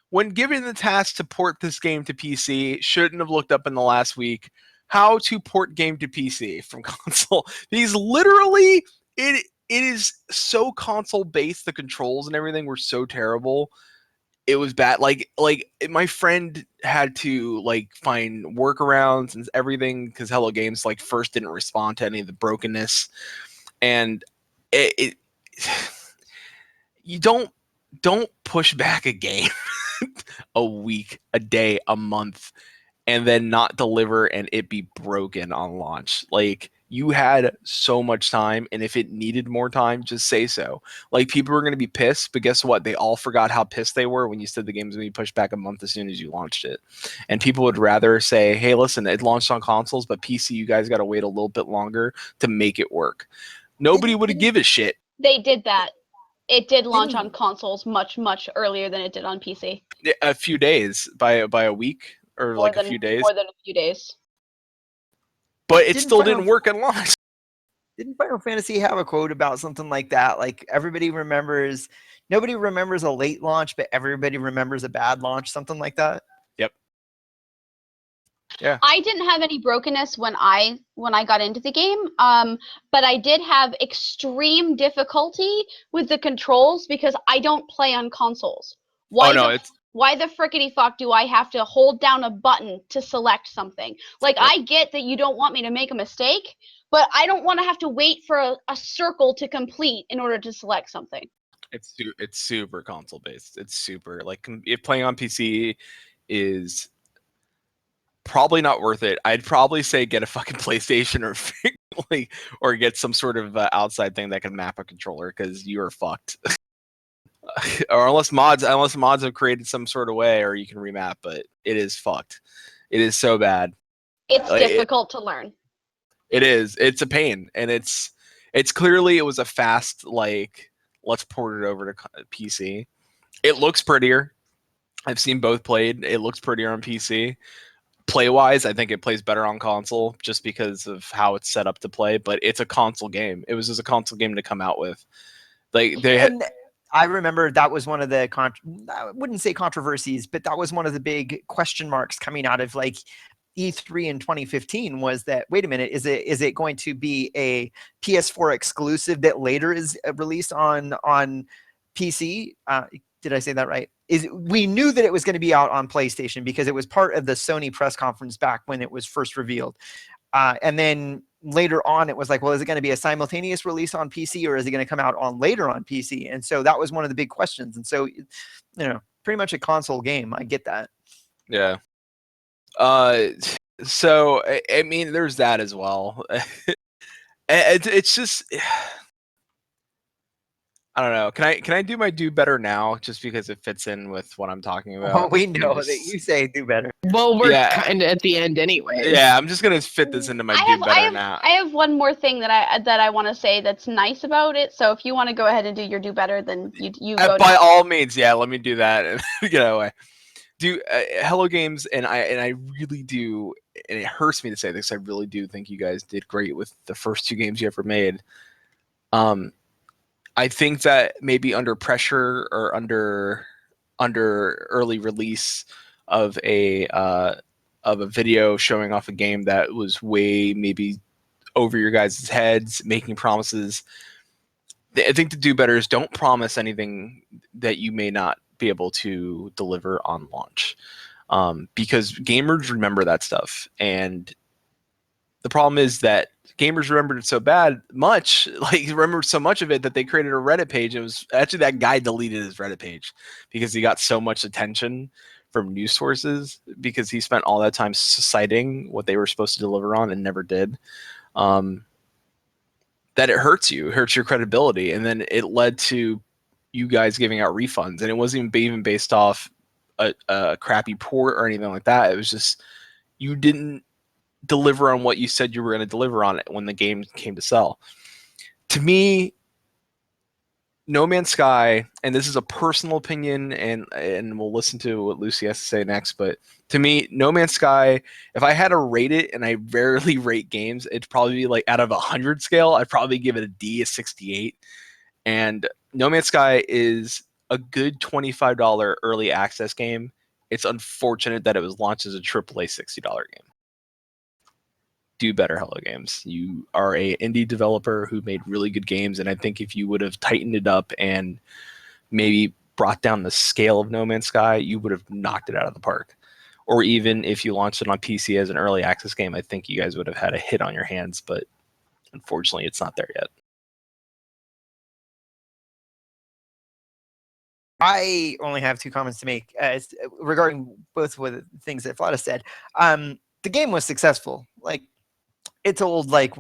when given the task to port this game to PC, shouldn't have looked up in the last week how to port game to PC from console. These literally, it is so console based. The controls and everything were so terrible. it was bad. Like my friend had to like find workarounds and everything because Hello Games like first didn't respond to any of the brokenness, and it you don't push back a game a week, a day, a month, and then not deliver and it be broken on launch. Like, you had so much time, and if it needed more time, just say so. Like, people were going to be pissed, but guess what? They all forgot how pissed they were when you said the game was going to be pushed back a month as soon as you launched it. And people would rather say, hey, listen, it launched on consoles, but PC, you guys got to wait a little bit longer to make it work. Nobody would give a shit. They did that. It did launch on consoles much, much earlier than it did on PC. A few days, by a week, or like a few days. More than a few days. But it still didn't work at launch. Didn't Final Fantasy have a quote about something like that? Like, nobody remembers a late launch, but everybody remembers a bad launch, something like that. Yep. Yeah. I didn't have any brokenness when I got into the game, but I did have extreme difficulty with the controls because I don't play on consoles. Why the frickety fuck do I have to hold down a button to select something? Like, I get that you don't want me to make a mistake, but I don't want to have to wait for a circle to complete in order to select something. It's super console based. It's super, like, if playing on PC is probably not worth it. I'd probably say get a fucking PlayStation or get some sort of outside thing that can map a controller, because you are fucked. Or unless mods have created some sort of way, or you can remap, but it is fucked. It is so bad. It's difficult to learn. It is. It's a pain, and it's clearly it was a fast, like, let's port it over to PC. It looks prettier. I've seen both played. It looks prettier on PC. Play-wise, I think it plays better on console just because of how it's set up to play, but it's a console game. It was just a console game to come out with. Like, I remember that was one of the I wouldn't say controversies, but that was one of the big question marks coming out of like E3 in 2015, was that, wait a minute, is it going to be a PS4 exclusive that later is released on PC? Did I say that right? We knew that it was going to be out on PlayStation because it was part of the Sony press conference back when it was first revealed. And then later on, it was like, well, is it going to be a simultaneous release on PC, or is it going to come out on later on PC? And so that was one of the big questions. And so, pretty much a console game. I get that. Yeah. So I mean, there's that as well. It's just, I don't know. Can I do my do better now, just because it fits in with what I'm talking about? Well, we know that you say do better. Well, we're kind of at the end anyway. Yeah, I'm just gonna fit this into my do better now. I have one more thing that I want to say that's nice about it. So if you want to go ahead and do your do better, then you go. By all means, yeah. Let me do that and get away. Hello Games, and I really do, and it hurts me to say this, I really do think you guys did great with the first 2 games you ever made. I think that maybe under pressure or under early release of a video showing off a game that was way maybe over your guys' heads, making promises. I think the do better is don't promise anything that you may not be able to deliver on launch, because gamers remember that stuff, and the problem is that gamers remembered it so much of it that they created a Reddit page. It was actually that guy deleted his Reddit page because he got so much attention from news sources because he spent all that time citing what they were supposed to deliver on and never did. That it hurts your credibility, and then it led to you guys giving out refunds, and it wasn't even based off a crappy port or anything like that. It was just you didn't deliver on what you said you were going to deliver on it when the game came to sell. To me, No Man's Sky, and this is a personal opinion, and we'll listen to what Lucy has to say next, but to me, No Man's Sky, if I had to rate it, and I rarely rate games, it'd probably be like out of 100 scale, I'd probably give it a D, a 68. And No Man's Sky is a good $25 early access game. It's unfortunate that it was launched as a AAA $60 game. Do better, Hello Games. You are a indie developer who made really good games, and I think if you would have tightened it up and maybe brought down the scale of No Man's Sky, you would have knocked it out of the park. Or even if you launched it on PC as an early access game, I think you guys would have had a hit on your hands, but unfortunately it's not there yet. I only have 2 comments to make regarding both of the things that Flattuss said. The game was successful. Like, it sold like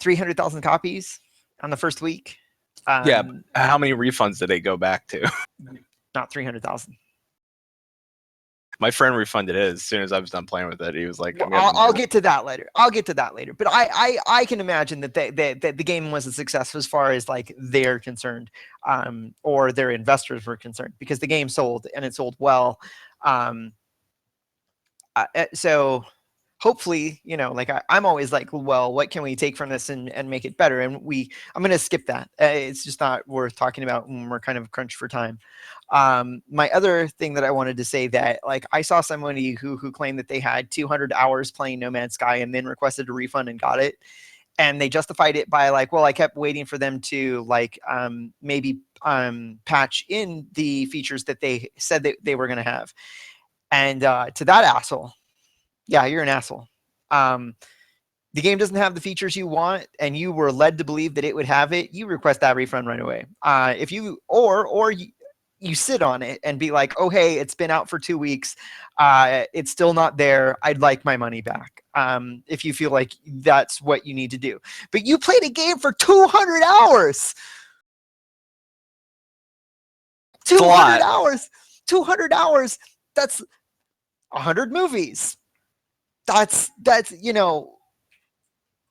300,000 copies on the first week. Yeah, but how many refunds did it go back to? Not 300,000. My friend refunded it as soon as I was done playing with it. He was like, I'll get to that later. But I can imagine that the game was a success as far as like they're concerned, or their investors were concerned, because the game sold and it sold well. So hopefully, like I'm always like, well, what can we take from this and make it better? And I'm going to skip that. It's just not worth talking about when we're kind of crunched for time. My other thing that I wanted to say, that like I saw somebody who claimed that they had 200 hours playing No Man's Sky and then requested a refund and got it. And they justified it by like, well, I kept waiting for them to like maybe patch in the features that they said that they were going to have. And to that asshole, yeah, you're an asshole. The game doesn't have the features you want, and you were led to believe that it would have it. You request that refund right away. If you or you sit on it and be like, oh, hey, it's been out for 2 weeks. It's still not there. I'd like my money back. If you feel like that's what you need to do. But you played a game for 200 hours. 200 hours. 200 hours. That's 100 movies. That's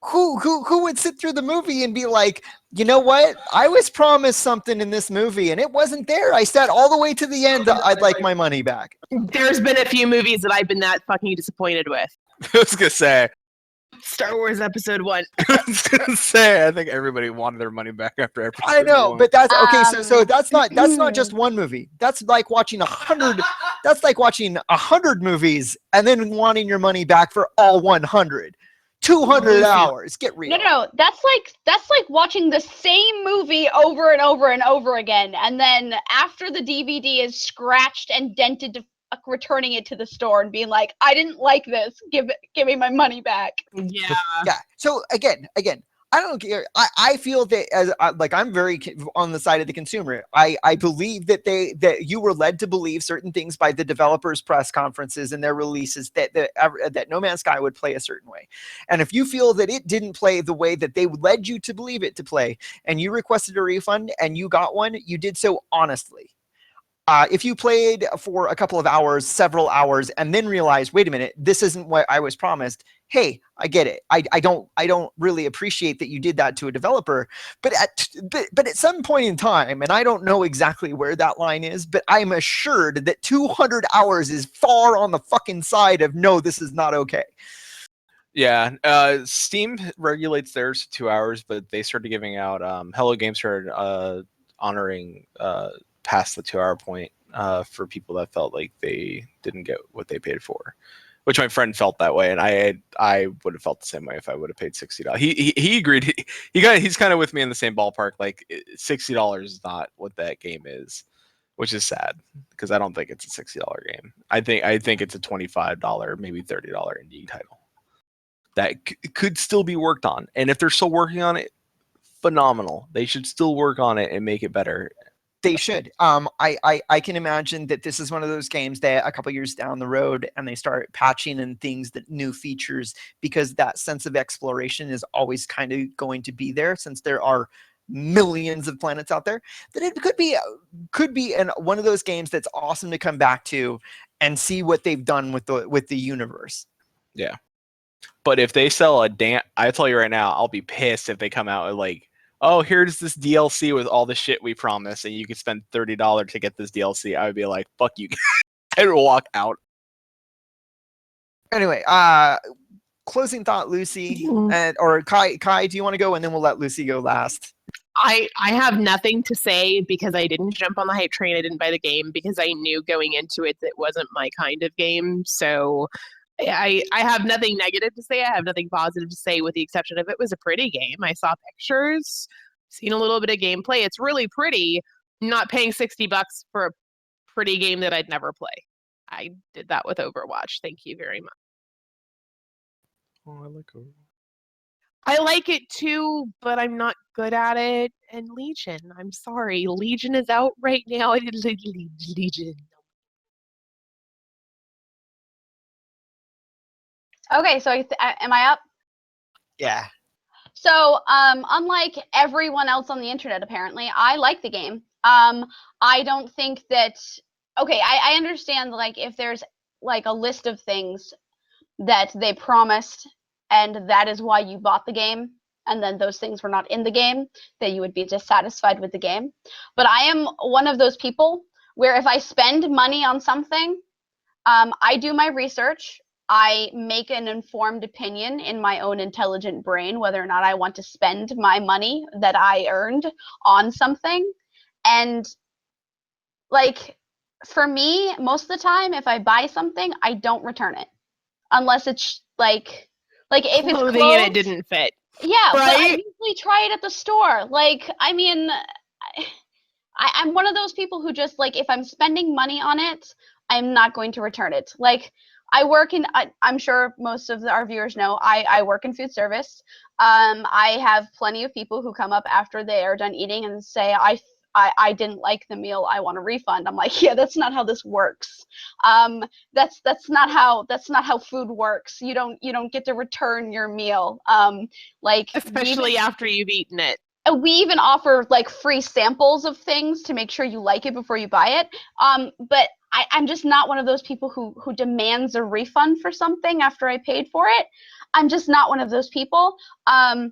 who would sit through the movie and be like, you know what? I was promised something in this movie and it wasn't there. I sat all the way to the end. I'd like my money back. There's been a few movies that I've been that fucking disappointed with. I was gonna say Star Wars Episode 1. I was gonna say, I think everybody wanted their money back after Episode 1. I know, but that's okay. So that's not just one movie. That's like watching 100. That's like watching 100 movies and then wanting your money back for all 100. 200 hours. Get real. No. That's like watching the same movie over and over and over again, and then after the DVD is scratched and dented, returning it to the store and being like, I didn't like this. Give me my money back. Yeah. Yeah. So again, I don't care. I feel that as like I'm very on the side of the consumer. I believe that you were led to believe certain things by the developers' press conferences and their releases that No Man's Sky would play a certain way. And if you feel that it didn't play the way that they led you to believe it to play, and you requested a refund and you got one, you did so honestly. If you played for a couple of hours, several hours, and then realized, wait a minute, this isn't what I was promised. Hey, I get it. I don't really appreciate that you did that to a developer, but at some point in time, and I don't know exactly where that line is, but I'm assured that 200 hours is far on the fucking side of no, this is not okay. Yeah, Steam regulates theirs to 2 hours, but they started giving out Hello Games started honoring past the 2 hour point for people that felt like they didn't get what they paid for, which my friend felt that way, and I would have felt the same way if I would have paid $60. He agreed. He's kind of with me in the same ballpark. Like $60 is not what that game is, which is sad because I don't think it's a $60 game. I think it's a $25, maybe $30 indie title that could still be worked on, and if they're still working on it, phenomenal. They should still work on it and make it better. They should. I can imagine that this is one of those games that a couple years down the road and they start patching in things, that new features, because that sense of exploration is always kind of going to be there since there are millions of planets out there, that it could be one of those games that's awesome to come back to and see what they've done with the universe. Yeah. But if they sell I tell you right now, I'll be pissed if they come out with like, oh, here's this DLC with all the shit we promised, and you can spend $30 to get this DLC. I would be like, fuck you. I would walk out. Anyway, closing thought, Lucy, or Kai, do you want to go, and then we'll let Lucy go last? I have nothing to say because I didn't jump on the hype train. I didn't buy the game because I knew going into it that it wasn't my kind of game. So I have nothing negative to say. I have nothing positive to say, with the exception of it was a pretty game. I saw pictures, seen a little bit of gameplay. It's really pretty, not paying $60 for a pretty game that I'd never play. I did that with Overwatch. Thank you very much. Oh, I like Overwatch. I like it too, but I'm not good at it. And Legion, I'm sorry. Legion is out right now. Legion. Okay, so am I up? Yeah. So, unlike everyone else on the internet, apparently, I like the game. I don't think that. Okay, I understand, like, if there's like a list of things that they promised, and that is why you bought the game, and then those things were not in the game, that you would be dissatisfied with the game. But I am one of those people where if I spend money on something, I do my research. I make an informed opinion in my own intelligent brain whether or not I want to spend my money that I earned on something. And like, for me, most of the time, if I buy something, I don't return it unless it's like if it's clothing clothes, and it didn't fit. Yeah, but I Right? usually try it at the store. Like, I mean, I'm one of those people who just, like, if I'm spending money on it, I'm not going to return it. Like, I'm sure most of our viewers know, I work in food service. I have plenty of people who come up after they are done eating and say, I didn't like the meal, I want a refund. I'm like, yeah, that's not how this works. That's not how food works. You don't get to return your meal. Like, Especially after you've eaten it. we even offer like free samples of things to make sure you like it before you buy it. But I'm just not one of those people who demands a refund for something after I paid for it. I'm just not one of those people. And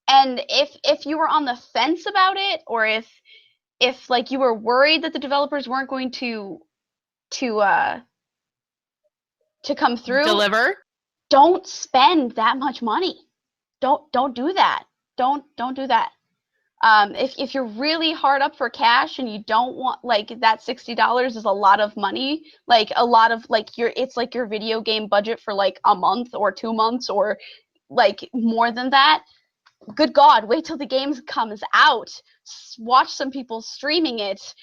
if you were on the fence about it, or if like you were worried that the developers weren't going to come through, Deliver. don't spend that much money. Don't do that. Don't do that. If you're really hard up for cash and you don't want, like, that $60 is a lot of money, like a lot of, like, it's like your video game budget for like a month or 2 months or like more than that. Good God, wait till the game comes out. Watch some people streaming it.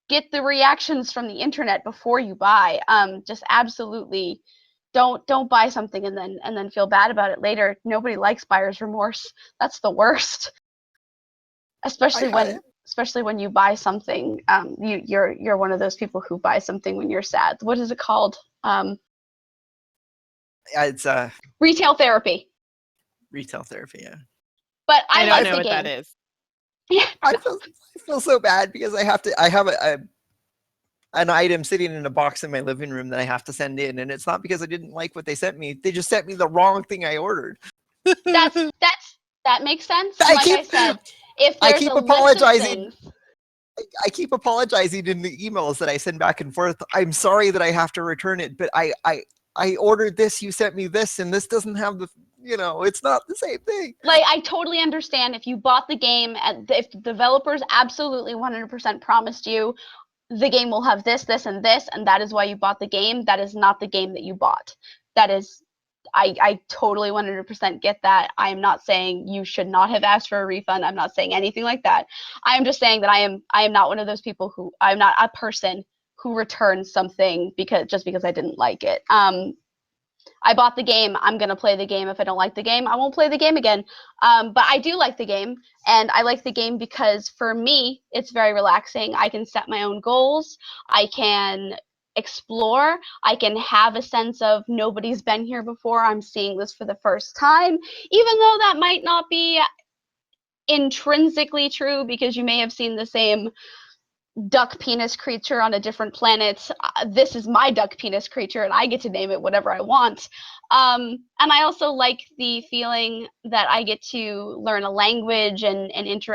Get the reactions from the internet before you buy. Just absolutely don't buy something and then feel bad about it later. Nobody likes buyer's remorse. That's the worst. Especially when you buy something, you're one of those people who buy something when you're sad. What is it called? It's Retail therapy. retail therapy. Yeah. But I don't like know the what game. that is. Yeah. I feel so bad because I have an item sitting in a box in my living room that I have to send in, and it's not because I didn't like what they sent me. They just sent me the wrong thing I ordered. That makes sense. And I said, if there's a list of things. I keep apologizing in the emails that I send back and forth. I'm sorry that I have to return it, but I ordered this, you sent me this, and this doesn't have the, it's not the same thing. Like, I totally understand if you bought the game, if the developers absolutely 100% promised you the game will have this, this, and this, and that is why you bought the game. That is not the game that you bought. That is, I totally 100% get that. I am not saying you should not have asked for a refund. I'm not saying anything like that. I am just saying that I am not one of those people who, I'm not a person who returns something because I didn't like it. I bought the game. I'm going to play the game. If I don't like the game, I won't play the game again. But I do like the game, and I like the game because for me, it's very relaxing. I can set my own goals. I can explore. I can have a sense of nobody's been here before. I'm seeing this for the first time, even though that might not be intrinsically true because you may have seen the same duck penis creature on a different planet. This is my duck penis creature and I get to name it whatever I want. And I also like the feeling that I get to learn a language and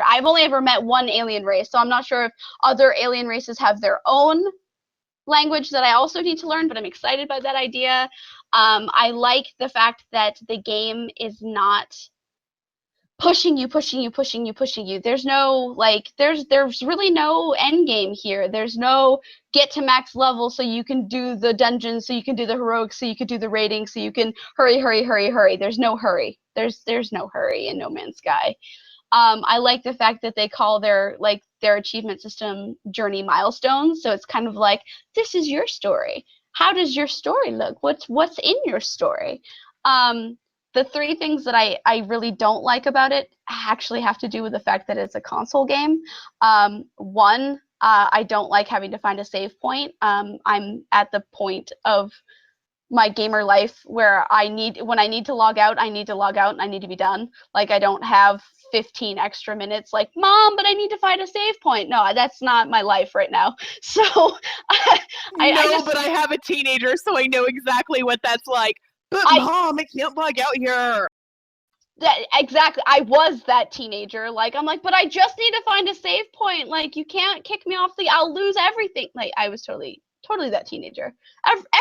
I've only ever met one alien race, so I'm not sure if other alien races have their own language that I also need to learn, but I'm excited by that idea. I like the fact that the game is not pushing you. There's no, like, there's really no end game here. There's no get to max level so you can do the dungeons, so you can do the heroics, so you can do the rating, so you can hurry. There's no hurry. There's no hurry in No Man's Sky. I like the fact that they call their their achievement system journey milestones. So it's kind of like, this is your story. How does your story look? What's in your story? The three things that I really don't like about it actually have to do with the fact that it's a console game. One, I don't like having to find a save point. I'm at the point of my gamer life where when I need to log out, I need to log out and I need to be done. Like, I don't have 15 extra minutes like, Mom, but I need to find a save point. No, that's not my life right now. So but I have a teenager, so I know exactly what that's like. But Mom, I can't log out here. Exactly. I was that teenager. Like, I'm like, but I just need to find a save point. Like, you can't kick me off I'll lose everything. Like, I was totally that teenager.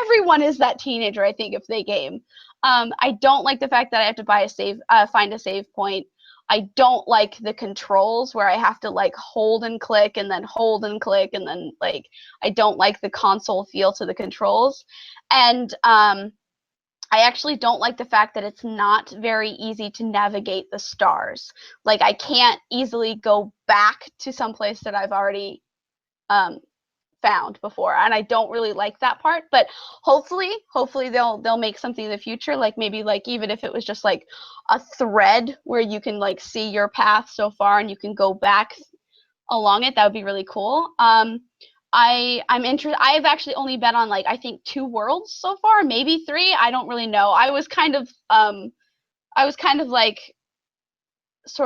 Everyone is that teenager, I think, if they game. I don't like the fact that I have to find a save point. I don't like the controls where I have to like hold and click and then hold and click and then like, I don't like the console feel to the controls. And I actually don't like the fact that it's not very easy to navigate the stars. Like, I can't easily go back to some place that I've already found before, and I don't really like that part. But hopefully they'll make something in the future, like maybe like even if it was just like a thread where you can like see your path so far and you can go back along it. That would be really cool. I'm interested. I've actually only been on like I think 2 worlds so far, maybe 3. I don't really know. I was kind of like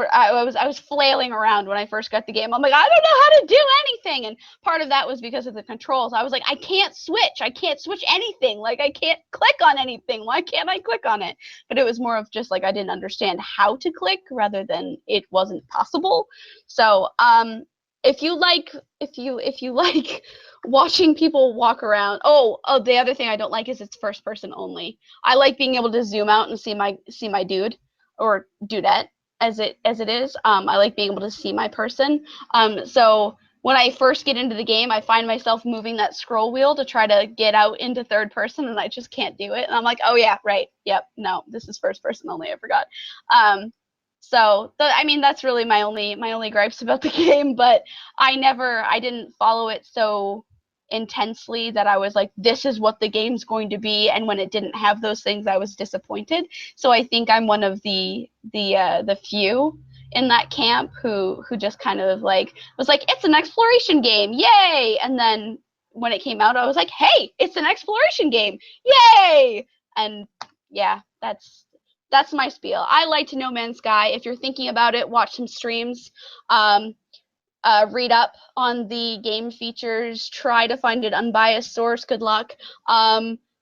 I was flailing around when I first got the game. I'm like, I don't know how to do anything, and part of that was because of the controls. I was like, I can't switch anything. Like, I can't click on anything. Why can't I click on it? But it was more of just like I didn't understand how to click rather than it wasn't possible. So if you like watching people walk around. Oh, the other thing I don't like is it's first person only. I like being able to zoom out and see my dude or dudette as it is. I like being able to see my person. So when I first get into the game, I find myself moving that scroll wheel to try to get out into third person, and I just can't do it. And I'm like, oh yeah, right, yep, no, this is first person only. I forgot. So I mean, that's really my only gripes about the game. But I didn't follow it so intensely that I was like, this is what the game's going to be. And when it didn't have those things, I was disappointed. So I think I'm one of the few in that camp who just kind of like was like, it's an exploration game, yay! And then when it came out, I was like, hey, it's an exploration game, yay! And yeah, that's my spiel. I liked No Man's Sky. If you're thinking about it, watch some streams. Read up on the game features, try to find an unbiased source. Good luck.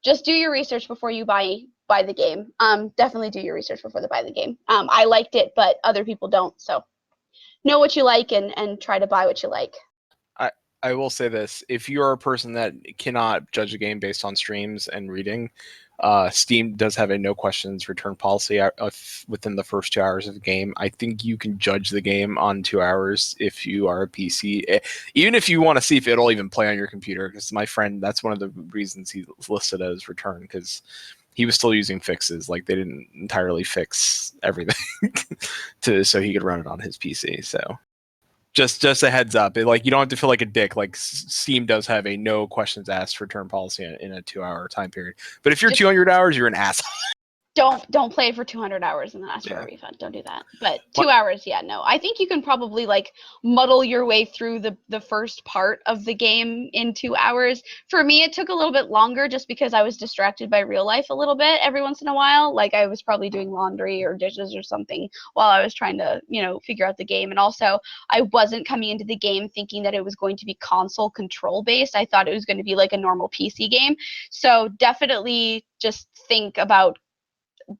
Just do your research before you buy the game. Definitely do your research before you buy the game. I liked it, but other people don't. So know what you like and try to buy what you like. I will say this: if you are a person that cannot judge a game based on streams and reading, Steam does have a no questions return policy within the first 2 hours of the game. I think you can judge the game on 2 hours if you are a PC, even if you want to see if it'll even play on your computer. Because my friend, that's one of the reasons he listed it as return, because he was still using fixes. Like, they didn't entirely fix everything so he could run it on his PC. So just a heads up. You don't have to feel like a dick. Like, Steam does have a no questions asked return policy in a 2 hour time period. But if you're 200 hours, you're an asshole. Don't play it for 200 hours and then ask for a refund. Don't do that. But 2 hours, yeah, no. I think you can probably like muddle your way through the first part of the game in 2 hours. For me, it took a little bit longer just because I was distracted by real life a little bit every once in a while. Like, I was probably doing laundry or dishes or something while I was trying to, figure out the game. And also, I wasn't coming into the game thinking that it was going to be console control based. I thought it was going to be like a normal PC game. So definitely just think about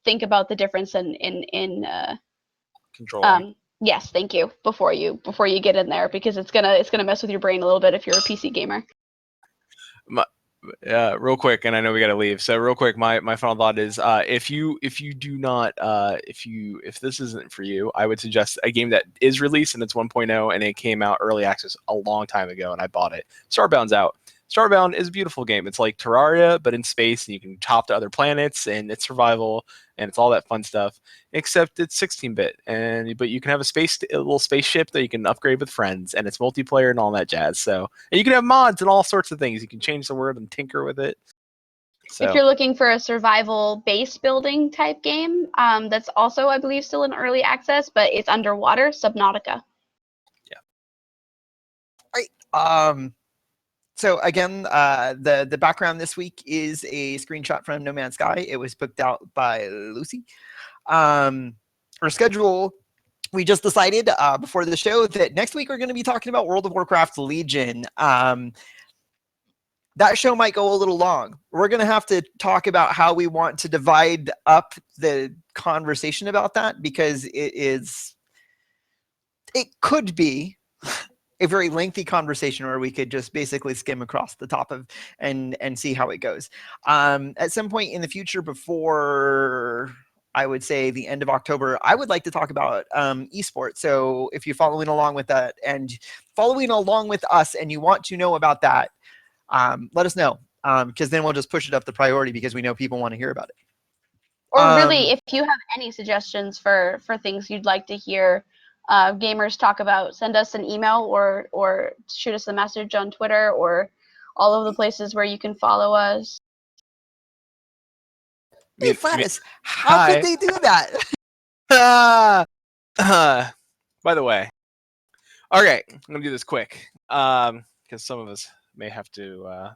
the difference in control. Yes, thank you. Before you get in there, because it's gonna mess with your brain a little bit if you're a PC gamer. Real quick, and I know we got to leave. So real quick, my final thought is, if you do not, if this isn't for you, I would suggest a game that is released and it's 1.0 and it came out early access a long time ago and I bought it. Starbound's out. Starbound is a beautiful game. It's like Terraria, but in space, and you can hop to other planets, and it's survival, and it's all that fun stuff. Except it's 16-bit, but you can have a little spaceship that you can upgrade with friends, and it's multiplayer and all that jazz. So, and you can have mods and all sorts of things. You can change the word and tinker with it. So. If you're looking for a survival base building type game, that's also, I believe, still in early access, but it's underwater, Subnautica. Right. So again, the background this week is a screenshot from No Man's Sky. It was booked out by Lucitie. Our schedule, we just decided before the show that next week we're going to be talking about World of Warcraft Legion. That show might go a little long. We're going to have to talk about how we want to divide up the conversation about that, because it could be a very lengthy conversation where we could just basically skim across the top of and see how it goes. At some point in the future, before I would say the end of October, I would like to talk about esports. So if you're following along with that and following along with us and you want to know about that, let us know, because then we'll just push it up the priority because we know people want to hear about it. Or really, if you have any suggestions for things you'd like to hear gamers talk about, send us an email or shoot us a message on Twitter or all of the places where you can follow us. Hey, Flattuss, how could they do that? By the way, okay, I'm gonna do this quick because some of us may have to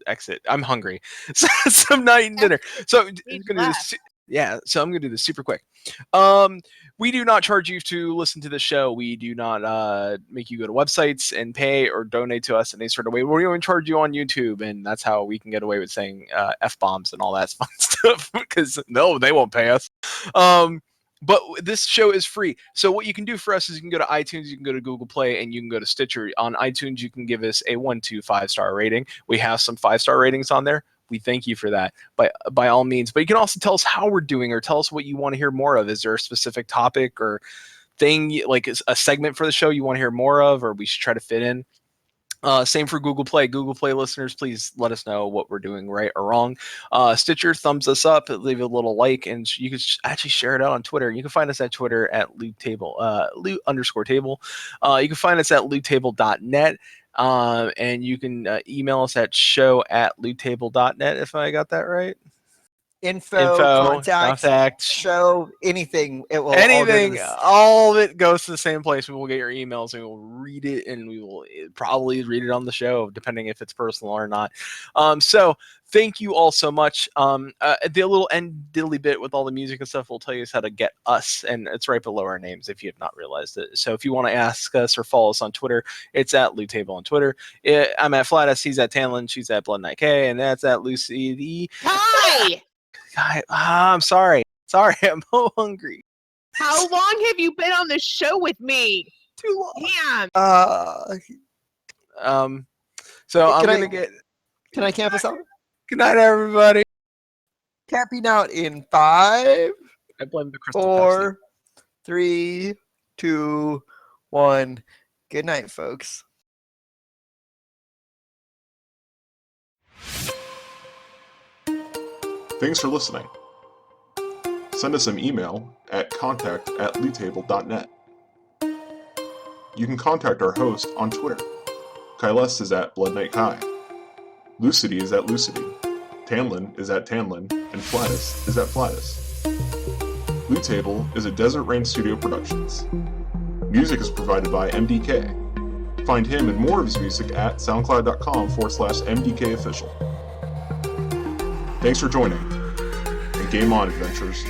exit. I'm hungry, so I'm not eating dinner. So I'm gonna do this. Yeah, so I'm gonna do this super quick. We do not charge you to listen to the show. We do not make you go to websites and pay or donate to us in any sort of way. We only charge you on YouTube, and that's how we can get away with saying F-bombs and all that fun stuff, because no, they won't pay us. But this show is free. So what you can do for us is you can go to iTunes, you can go to Google Play, and you can go to Stitcher. On iTunes, you can give us a 1 to 5-star rating. We have some 5-star ratings on there. We thank you for that by all means. But you can also tell us how we're doing, or tell us what you want to hear more of. Is there a specific topic or thing, like a segment for the show you want to hear more of, or we should try to fit in? Same for Google Play. Google Play listeners, please let us know what we're doing right or wrong. Stitcher, thumbs us up, leave a little like, and you can actually share it out on Twitter. You can find us at Twitter at loot_table. You can find us at loottable.net. And you can email us at show@loottable.net, if I got that right. Info, contact, show, anything. It will all of it goes to the same place. We will get your emails and we will read it, and we will probably read it on the show, depending if it's personal or not. So thank you all so much. The little end diddly bit with all the music and stuff will tell you how to get us, and it's right below our names if you have not realized it. So if you want to ask us or follow us on Twitter, it's at Loot Table on Twitter. I'm at Flattuss, he's at Tannlin, she's at Blood Knight K, and that's at Lucitie. Hi! I'm sorry. I'm so hungry. How long have you been on the show with me? Too long. Damn. So Can I camp us out? Good night, everybody. Camping out in 5, I blame the crystal 4, 3, 2, 1. Good night, folks. Thanks for listening. Send us an email at contact@loottable.net. You can contact our host on Twitter. Caeleste is at Blood Knight Kai. Lucitie is at Lucitie. Tannlin is at Tannlin, and Flattuss is at Flattuss. Loot Table is a Desert Rain Studio Productions. Music is provided by MDK. Find him and more of his music at soundcloud.com/MDKofficial. Thanks for joining, and game on, adventurers.